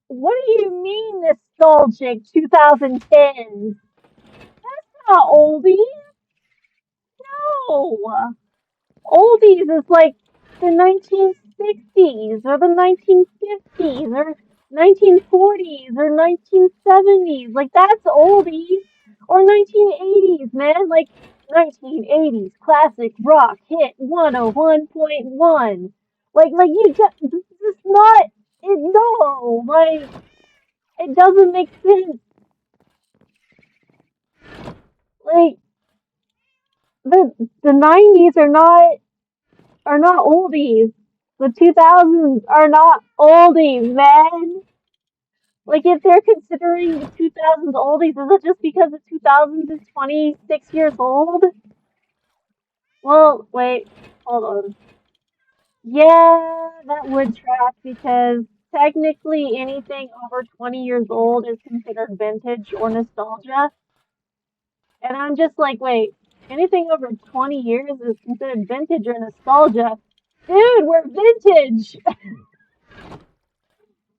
what do you mean nostalgic 2010s? That's not oldies. No. Oldies is like the 1960s or the 1950s or 1940s or 1970s. Like that's oldies. Or 1980s, man. Like 1980s classic rock hit 101.1. Like you just this is not it. No, like it doesn't make sense. Like the 90s are not oldies. The 2000s are not oldies, man. Like, if they're considering the 2000s oldies, is it just because the 2000s is 26 years old? Well, wait, hold on. Yeah, that would track because technically anything over 20 years old is considered vintage or nostalgia. And I'm just like, wait, anything over 20 years is considered vintage or nostalgia? Dude, we're vintage!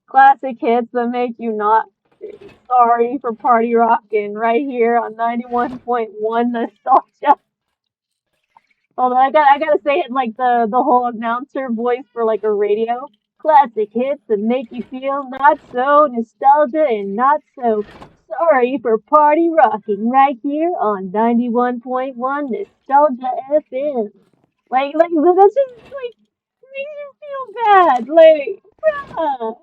Classic hits that make you not Sorry for party rocking right here on 91.1 Nostalgia. Although I gotta say it like the whole announcer voice for like a radio. Classic hits that make you feel not so nostalgia and not so sorry for party rocking right here on 91.1 Nostalgia FM. Like that's just like makes you feel bad. Like, bruh.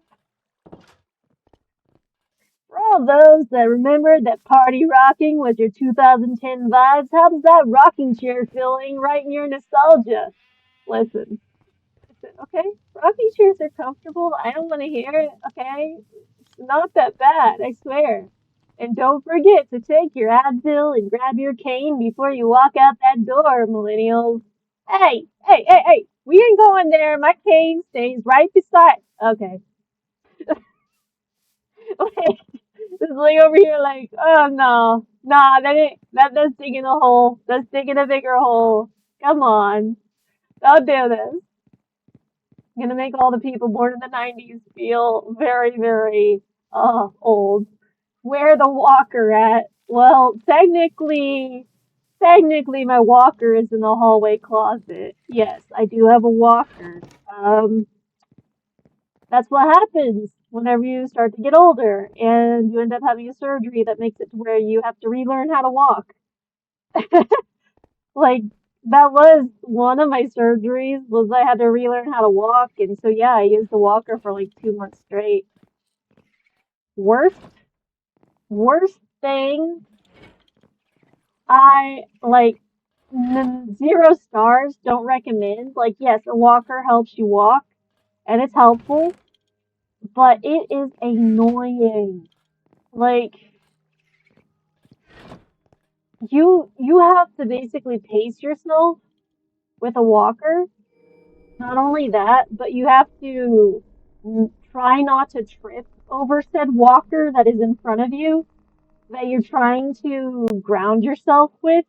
For all those that remember that party rocking was your 2010 vibes, how does that rocking chair feeling right in your nostalgia? Listen, okay? Rocking chairs are comfortable. I don't want to hear it, okay? It's not that bad, I swear. And don't forget to take your Advil and grab your cane before you walk out that door, millennials. Hey, we ain't going there. My cane stays right beside. Okay. Like, just like over here, like, oh no, nah, that ain't that's digging a hole. That's digging a bigger hole. Come on, don't do this. Gonna make all the people born in the '90s feel very, very old. Where the walker at? Well, technically, my walker is in the hallway closet. Yes, I do have a walker. Um, That's what happens whenever you start to get older and you end up having a surgery that makes it to where you have to relearn how to walk. Like that was one of my surgeries was I had to relearn how to walk and so yeah, I used the walker for like 2 months straight. Worst worst thing I like 0 stars, don't recommend. Like yes, a walker helps you walk and it's helpful, but it is annoying. Like you have to basically pace yourself with a walker. Not only that, but you have to try not to trip over said walker that is in front of you that you're trying to ground yourself with,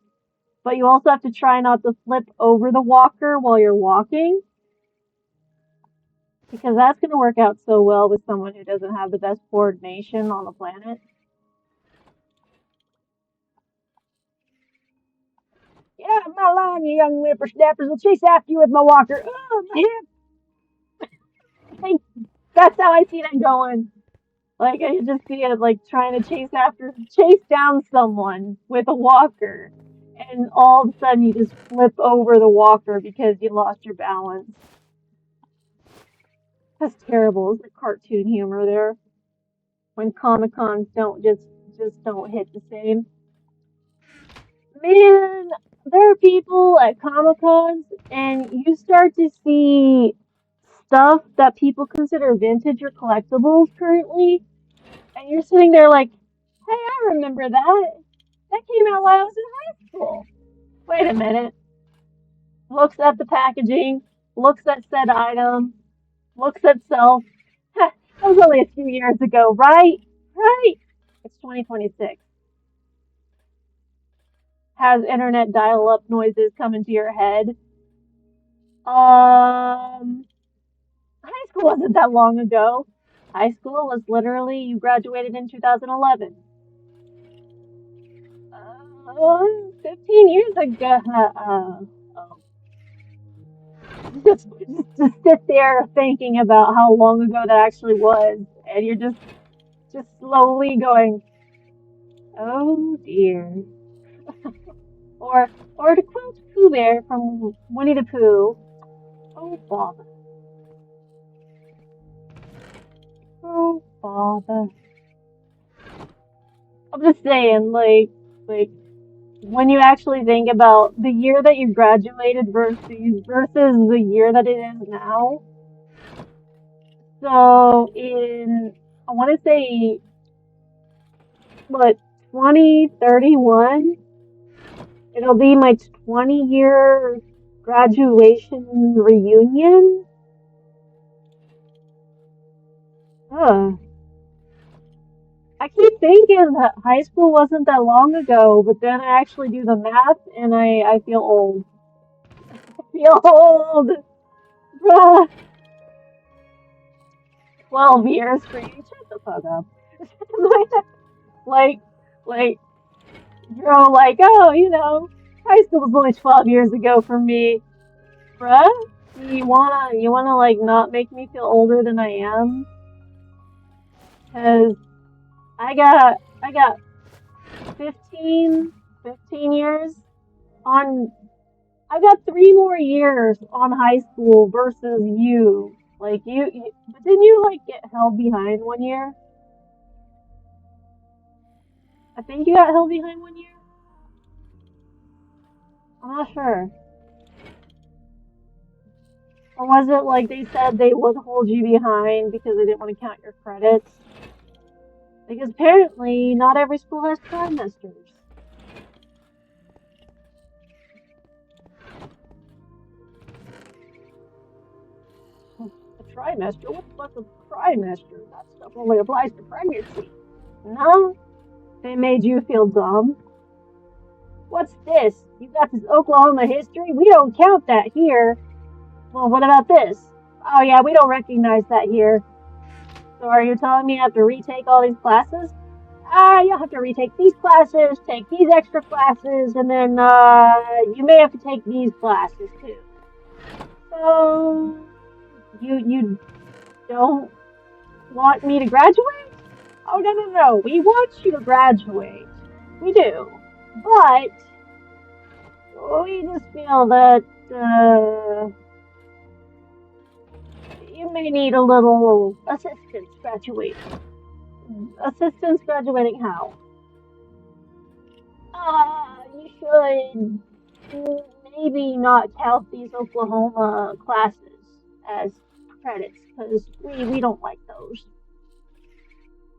but you also have to try not to flip over the walker while you're walking because that's going to work out so well with someone who doesn't have the best coordination on the planet. Yeah, I'm not lying, you young whippersnappers. I'll chase after you with my walker. Oh, my hip. That's how I see that going. Like I just see it like trying to chase down someone with a walker, and all of a sudden you just flip over the walker because you lost your balance. That's terrible. It's like cartoon humor there. When Comic Cons don't just don't hit the same. Man, there are people at Comic Cons, and you start to see stuff that people consider vintage or collectibles currently, and you're sitting there like, hey, I remember that. That came out while I was in high school. Wait a minute. Looks at the packaging, looks at said item, looks at self. That was only a few years ago, right? Right? It's 2026. Has internet dial up noises come into your head? High school wasn't that long ago. High school was literally, you graduated in 2011. 15 years ago. Just sit there thinking about how long ago that actually was, and you're just slowly going, oh dear. Or to quote Pooh Bear from Winnie the Pooh, oh bother, oh bother. I'm just saying, like when you actually think about the year that you graduated versus the year that it is now. So in I want to say what 2031, it'll be my 20-year graduation reunion. Huh. I keep thinking that high school wasn't that long ago, but then I actually do the math and I feel old. I feel old. Bruh. 12 years for you. Shut the fuck up. Like, like, you're all like, oh, high school was only 12 years ago for me. Bruh, you wanna, like, not make me feel older than I am? Cause I got 15 years on, I got 3 more years on high school versus you. Like, but didn't you, like, get held behind 1 year? I think you got held behind 1 year? I'm not sure. Or was it like they said they would hold you behind because they didn't want to count your credits? Because apparently not every school has trimesters. A trimester? What the fuck is a trimester? That stuff only applies to pregnancy. No? They made you feel dumb? What's this? You got this Oklahoma history? We don't count that here. Well, what about this? Oh yeah, we don't recognize that here. So are you telling me I have to retake all these classes? You'll have to retake these classes, take these extra classes, and then, you may have to take these classes too. So, you don't want me to graduate? Oh, no. We want you to graduate. We do. But, we just feel that, you may need a little assistance graduating. Assistance graduating how? You should maybe not count these Oklahoma classes as credits, because we don't like those.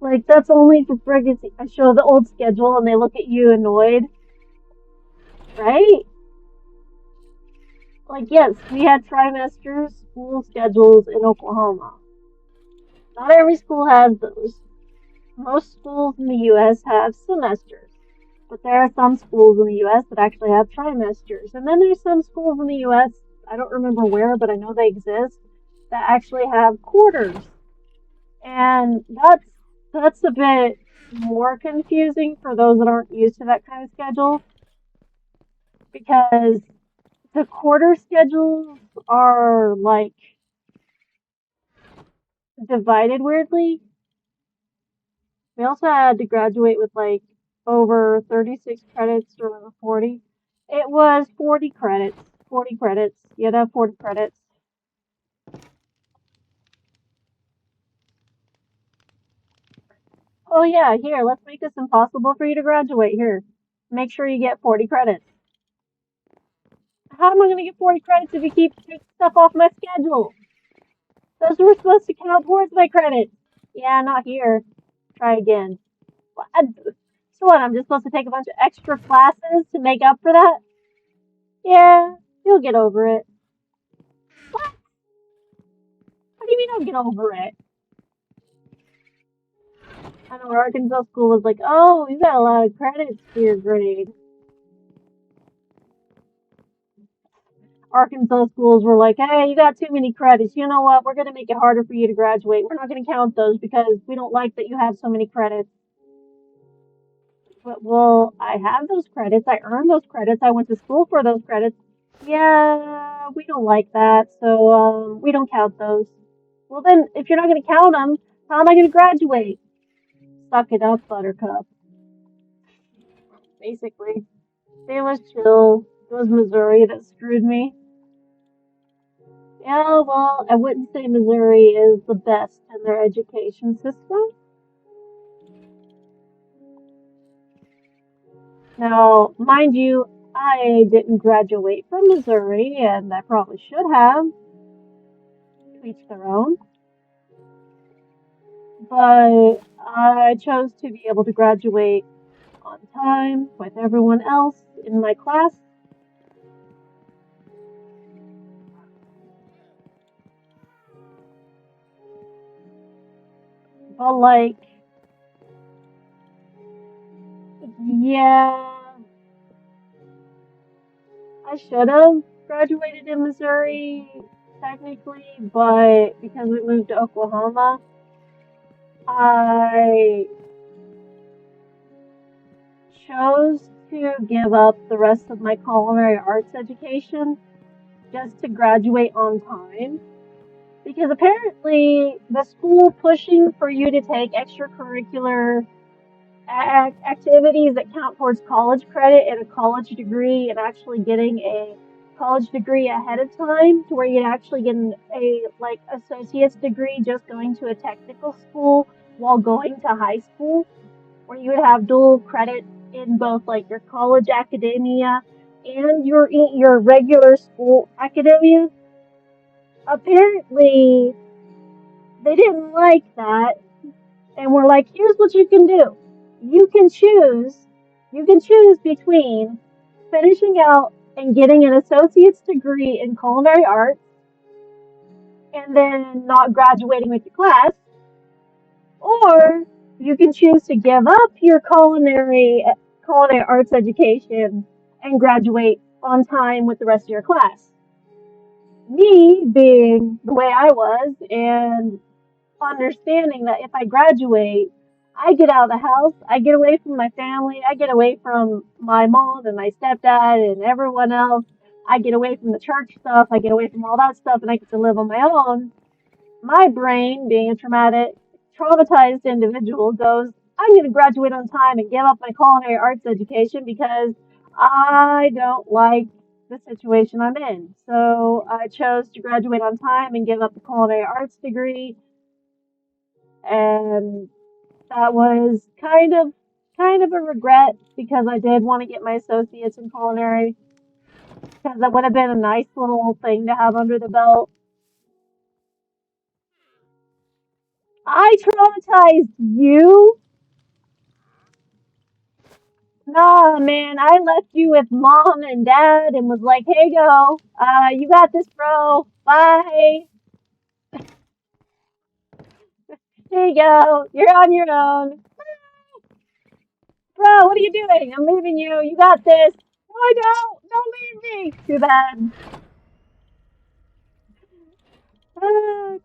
Like, that's only for pregnancy. I show the old schedule and they look at you annoyed, right? Like, yes, we had trimester school schedules in Oklahoma. Not every school has those. Most schools in the US have semesters. But there are some schools in the US that actually have trimesters. And then there's some schools in the US, I don't remember where, but I know they exist, that actually have quarters. And that's a bit more confusing for those that aren't used to that kind of schedule, because the quarter schedules are, like, divided weirdly. We also had to graduate with, like, over 36 credits or over 40. It was 40 credits. 40 credits. You had to have 40 credits. Oh yeah, here, let's make this impossible for you to graduate. Here, make sure you get 40 credits. How am I going to get 40 credits if you keep taking stuff off my schedule? Those were supposed to count towards my credits. Yeah, not here. Try again. So what, I'm just supposed to take a bunch of extra classes to make up for that? Yeah, you'll get over it. What? What do you mean I'll get over it? I know Arkansas school was like, oh, you got a lot of credits for your grade. Arkansas schools were like, hey, you got too many credits. You know what? We're going to make it harder for you to graduate. We're not going to count those because we don't like that you have so many credits. But, well, I have those credits. I earned those credits. I went to school for those credits. Yeah, we don't like that. So, we don't count those. Well, then, if you're not going to count them, how am I going to graduate? Suck it up, Buttercup. Basically. It was chill. It was Missouri that screwed me. Yeah, well, I wouldn't say Missouri is the best in their education system. Now, mind you, I didn't graduate from Missouri, and I probably should have, to each their own. But I chose to be able to graduate on time with everyone else in my class. But, like, yeah, I should have graduated in Missouri, technically, but because we moved to Oklahoma, I chose to give up the rest of my culinary arts education just to graduate on time. Because apparently the school pushing for you to take extracurricular activities that count towards college credit and a college degree and actually getting a college degree ahead of time to where you'd actually get a like associate's degree just going to a technical school while going to high school, where you would have dual credit in both like your college academia and your regular school academia. Apparently they didn't like that and we're like, here's what you can do. You can choose between finishing out and getting an associate's degree in culinary arts and then not graduating with your class, or you can choose to give up your culinary arts education and graduate on time with the rest of your class. Me being the way I was and understanding that if I graduate, I get out of the house, I get away from my family, I get away from my mom and my stepdad and everyone else, I get away from the church stuff, I get away from all that stuff, and I get to live on my own. My brain, being a traumatized individual, goes, I'm going to graduate on time and give up my culinary arts education because I don't like the situation I'm in. So I chose to graduate on time and give up the culinary arts degree, and that was kind of a regret because I did want to get my associates in culinary because that would have been a nice little thing to have under the belt. I traumatized you? Nah, man, I left you with mom and dad and was like, hey, go. You got this, bro. Bye. Here you go. You're on your own. Bro, what are you doing? I'm leaving you. You got this. No, I don't. Don't leave me. Too bad.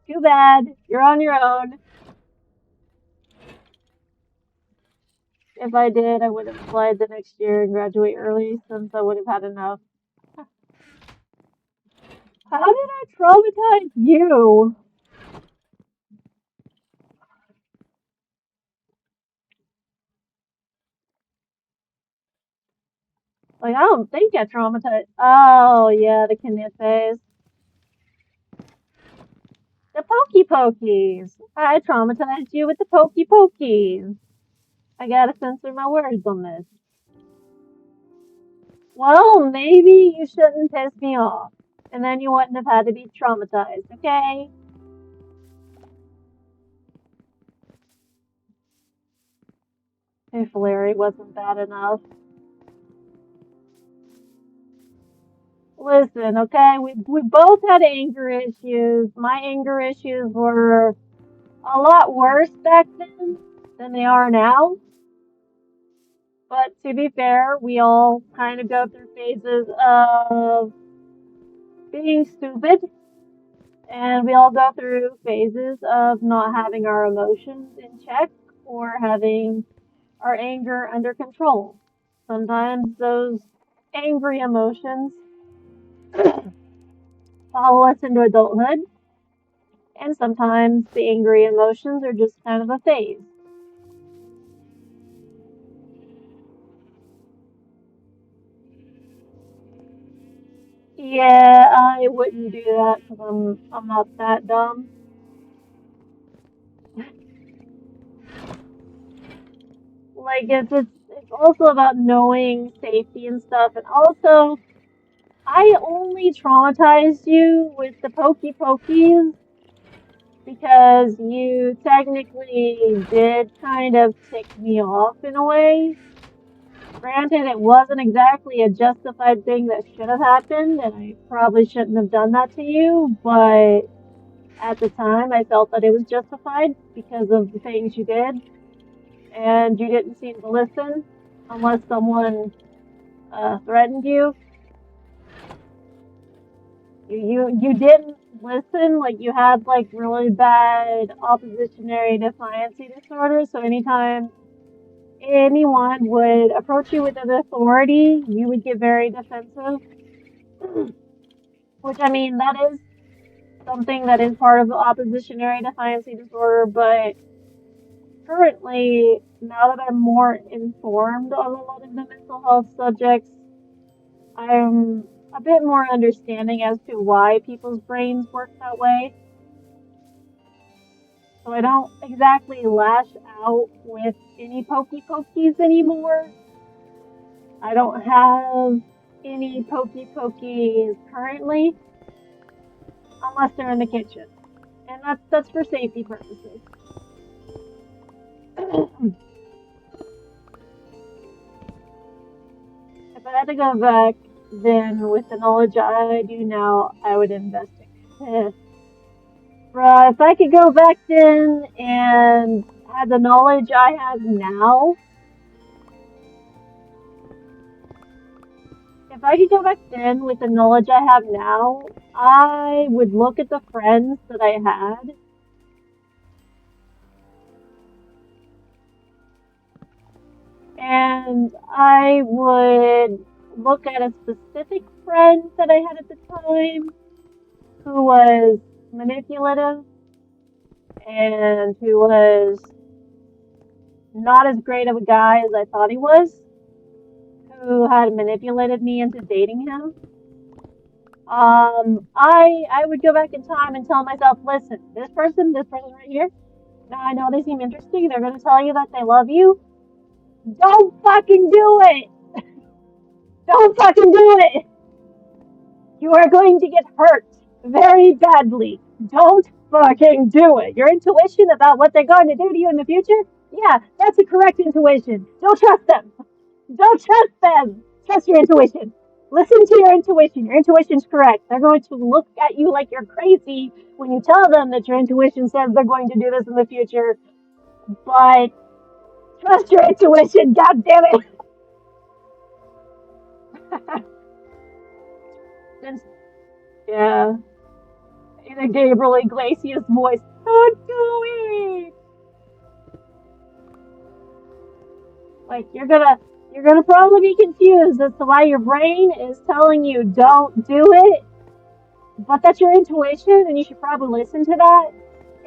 Too bad. You're on your own. If I did, I would have applied the next year and graduate early since I would have had enough. How did I traumatize you? Like, I don't think I traumatized. Oh, yeah, the canapes. The pokey pokies. I traumatized you with the pokey pokies. I gotta censor my words on this. Well, maybe you shouldn't piss me off. And then you wouldn't have had to be traumatized, okay? If Larry wasn't bad enough. Listen, okay, we both had anger issues. My anger issues were a lot worse back then than they are now. But to be fair, we all kind of go through phases of being stupid, and we all go through phases of not having our emotions in check or having our anger under control. Sometimes those angry emotions follow us into adulthood, and sometimes the angry emotions are just kind of a phase. Yeah, I wouldn't do that because I'm not that dumb. Like it's also about knowing safety and stuff, and also I only traumatized you with the pokey pokies because you technically did kind of tick me off in a way. Granted, it wasn't exactly a justified thing that should have happened, and I probably shouldn't have done that to you, but at the time I felt that it was justified because of the things you did, and you didn't seem to listen unless someone threatened you. You didn't listen, like you had like really bad oppositionary defiancy disorder, so anyone would approach you with an authority, you would get very defensive. Which, I mean, that is something that is part of the oppositionary defiancy disorder, but currently, now that I'm more informed on a lot of the mental health subjects, I'm a bit more understanding as to why people's brains work that way. So I don't exactly lash out with any pokey pokies anymore. I don't have any pokey pokies currently, unless they're in the kitchen. And that's for safety purposes. If I had to go back, then with the knowledge I do now, I would investigate. Bruh, if I could go back then and had the knowledge I have now, if I could go back then with the knowledge I have now, I would look at the friends that I had and I would look at a specific friend that I had at the time who was manipulative and who was not as great of a guy as I thought he was, who had manipulated me into dating him. I would go back in time and tell myself, listen, this person right here, now I know they seem interesting, they're gonna tell you that they love you. Don't fucking do it! Don't fucking do it! You are going to get hurt very badly. Don't fucking do it. Your intuition about what they're going to do to you in the future, yeah, that's a correct intuition. Don't trust them. Don't trust them. Trust your intuition. Listen to your intuition. Your intuition's correct. They're going to look at you like you're crazy when you tell them that your intuition says they're going to do this in the future. But trust your intuition. God damn it. Since, yeah, in a Gabriel Iglesias voice, don't do it. Like you're gonna probably be confused as to why your brain is telling you don't do it, but that's your intuition and you should probably listen to that.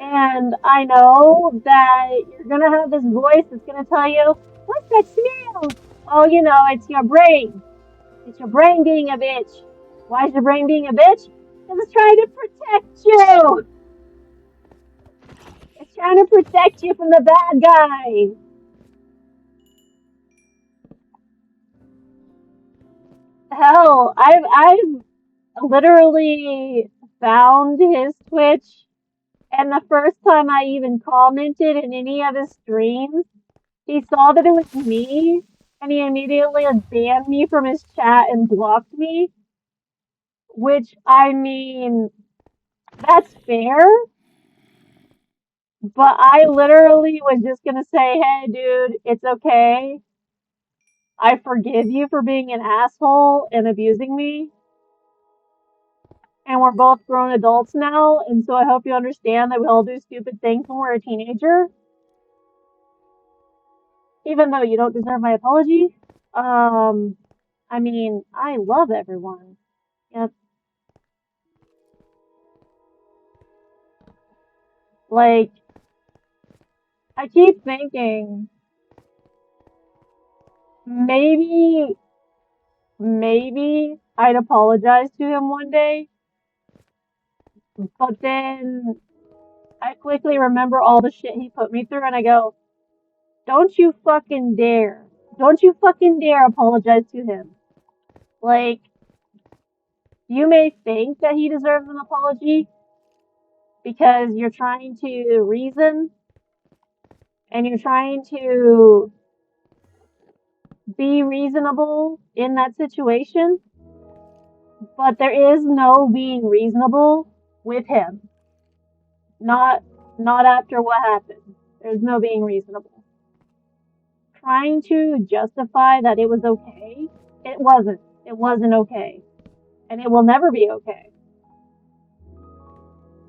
And I know that you're gonna have this voice that's gonna tell you, what's that smell? Oh, you know, it's your brain. It's your brain being a bitch. Why is your brain being a bitch? Because it's trying to protect you. It's trying to protect you from the bad guy. Hell, I've literally found his Twitch, and the first time I even commented in any of his streams, he saw that it was me, and he immediately banned me from his chat and blocked me. Which, I mean, that's fair, but I literally was just gonna say, hey dude, it's okay. I forgive you for being an asshole and abusing me. And we're both grown adults now, and so I hope you understand that we all do stupid things when we're a teenager. Even though you don't deserve my apology. I mean, I love everyone. Yep. Like, I keep thinking, maybe I'd apologize to him one day, but then I quickly remember all the shit he put me through and I go, don't you fucking dare. Don't you fucking dare apologize to him. Like, you may think that he deserves an apology because you're trying to reason and you're trying to be reasonable in that situation, but there is no being reasonable with him. Not after what happened. There's no being reasonable. Trying to justify that it was okay, it wasn't. It wasn't okay. And it will never be okay.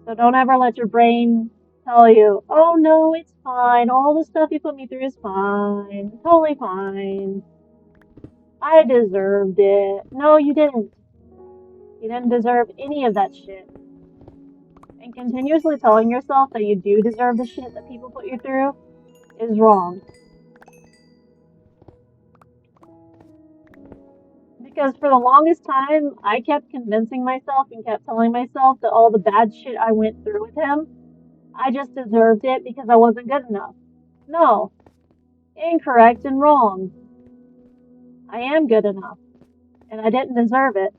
So don't ever let your brain tell you, oh no, it's fine. All the stuff you put me through is fine. Totally fine. I deserved it. No, you didn't. You didn't deserve any of that shit. And continuously telling yourself that you do deserve the shit that people put you through is wrong. Because for the longest time, I kept convincing myself and kept telling myself that all the bad shit I went through with him, I just deserved it because I wasn't good enough. No. Incorrect and wrong. I am good enough. And I didn't deserve it.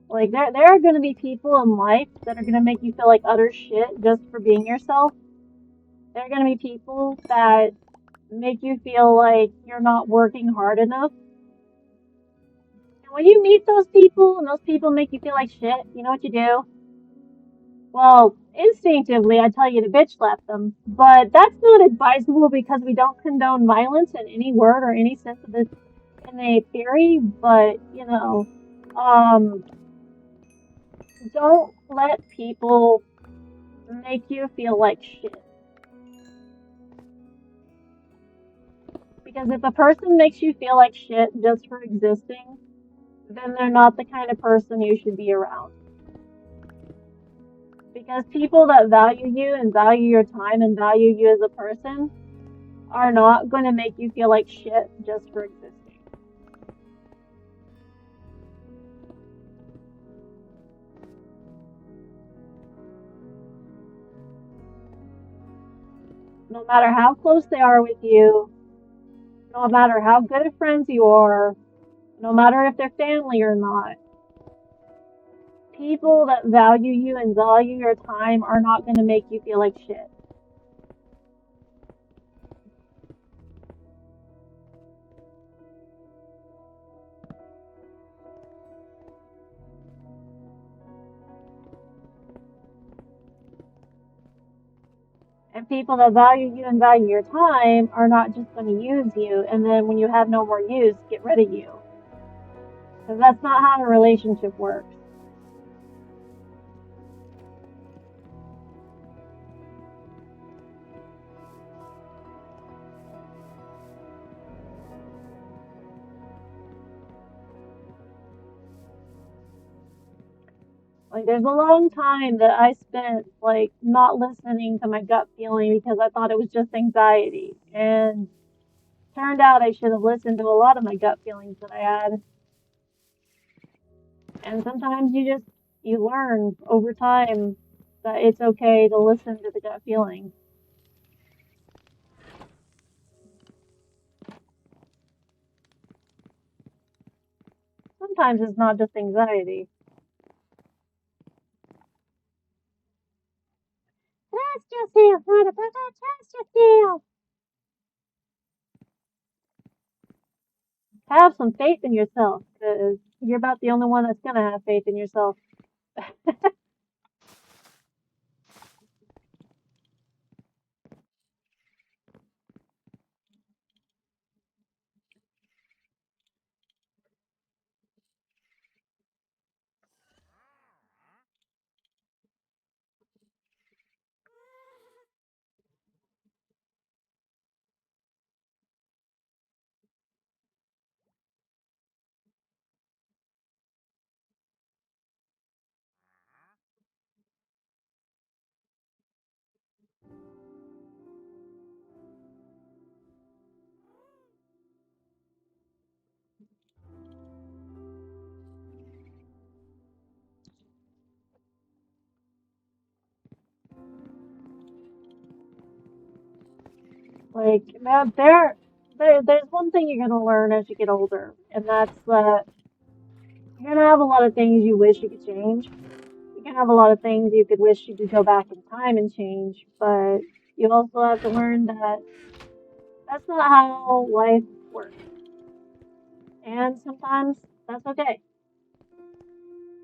Like, there are gonna be people in life that are gonna make you feel like utter shit just for being yourself. There are gonna be people that make you feel like you're not working hard enough. And when you meet those people and those people make you feel like shit, you know what you do? Well, instinctively, I tell you to bitch slap them, but that's not advisable because we don't condone violence in any word or any sense of this in a theory. But don't let people make you feel like shit. Because if a person makes you feel like shit just for existing, then they're not the kind of person you should be around. Because people that value you and value your time and value you as a person are not going to make you feel like shit just for existing. No matter how close they are with you, no matter how good of friends you are, no matter if they're family or not, people that value you and value your time are not going to make you feel like shit. And people that value you and value your time are not just going to use you and then when you have no more use, get rid of you. Because that's not how a relationship works. Like, there's a long time that I spent, like, not listening to my gut feeling because I thought it was just anxiety. And turned out I should have listened to a lot of my gut feelings that I had. And sometimes you learn over time that it's okay to listen to the gut feeling. Sometimes it's not just anxiety. Trust yourself, motherfucker, trust yourself. Have some faith in yourself, because you're about the only one that's gonna have faith in yourself. Like, man, there's one thing you're gonna learn as you get older, and that's that you're gonna have a lot of things you wish you could change. You can have a lot of things you could wish you could go back in time and change, but you also have to learn that that's not how life works. And sometimes that's okay.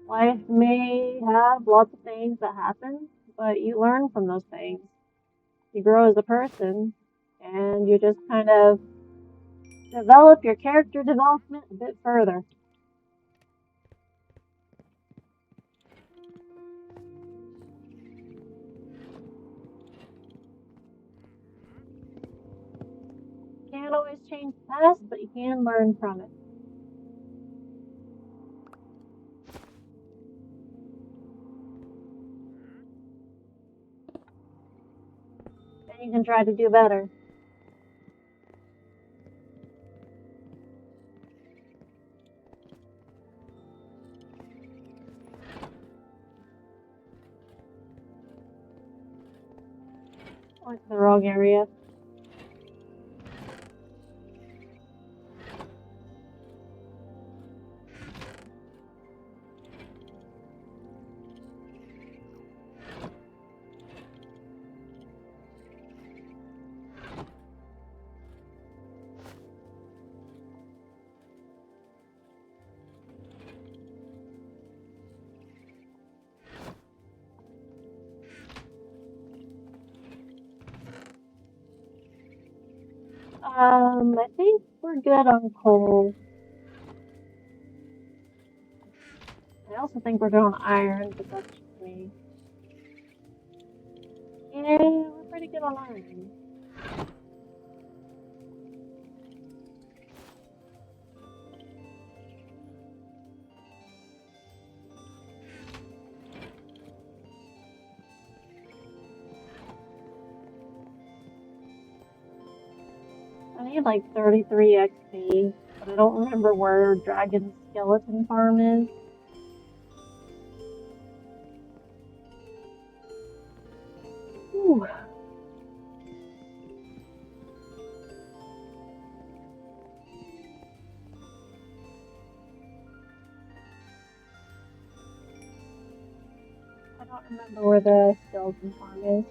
Life may have lots of things that happen, but you learn from those things. You grow as a person, and you just kind of develop your character development a bit further. Can't always change the past, but you can learn from it. And you can try to do better. Went to the wrong area. I think we're good on coal. I also think we're good on iron, but that's just me. Yeah, we're pretty good on iron. I need like 33 XP, but I don't remember where Dragon Skeleton Farm is. Ooh. I don't remember where the skeleton farm is.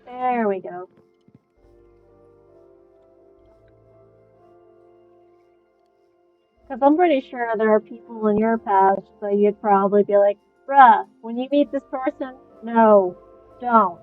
There we go. Because I'm pretty sure there are people in your past, so you'd probably be like, bruh, when you meet this person, no, don't.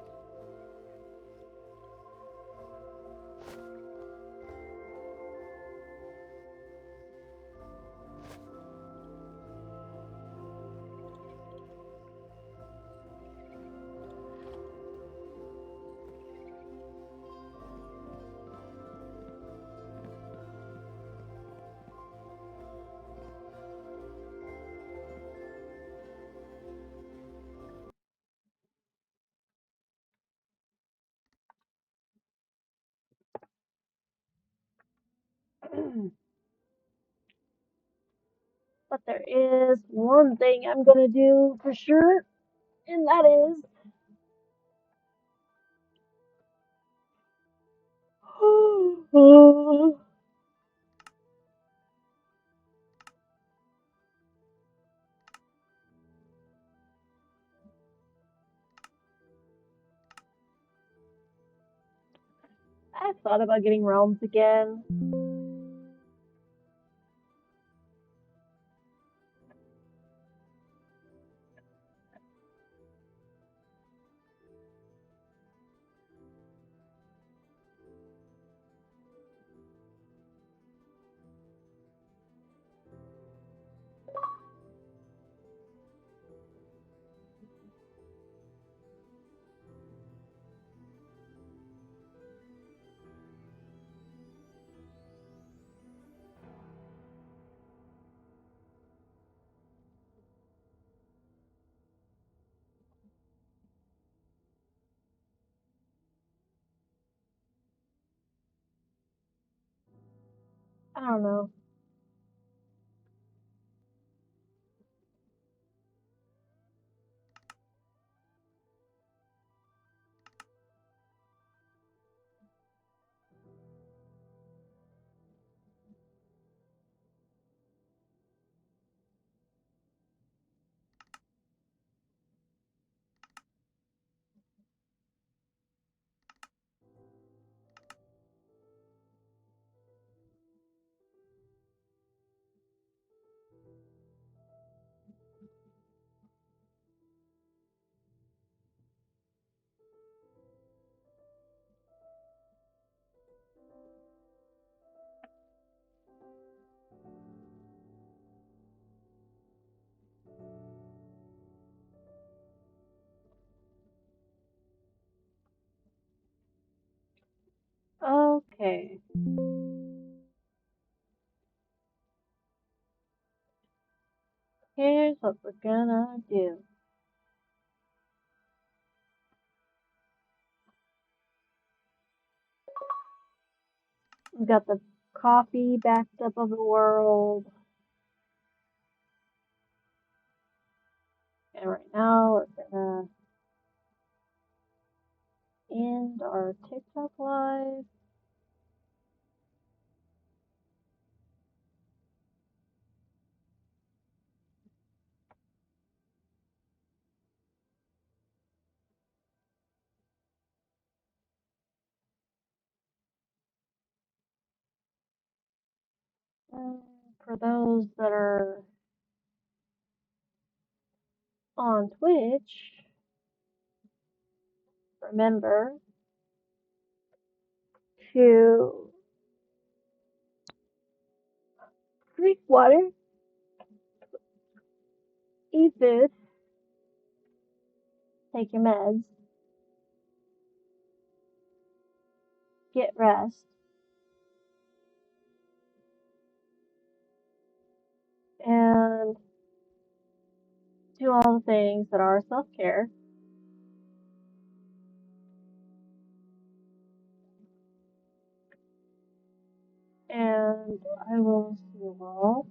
But there is one thing I'm gonna do for sure, and that is. I've thought about getting realms again. I don't know. Okay. Here's what we're gonna do. We got the coffee backed up of the world. And right now we're gonna end our TikTok live. For those that are on Twitch, remember to drink water, eat food, take your meds, get rest, and do all the things that are self-care. And I will see you all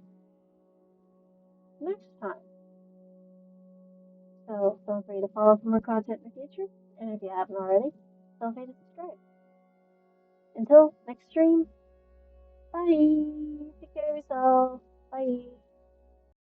next time. So feel free to follow for more content in the future. And if you haven't already, feel free to subscribe. Until next stream, bye. Take care of yourself. Bye.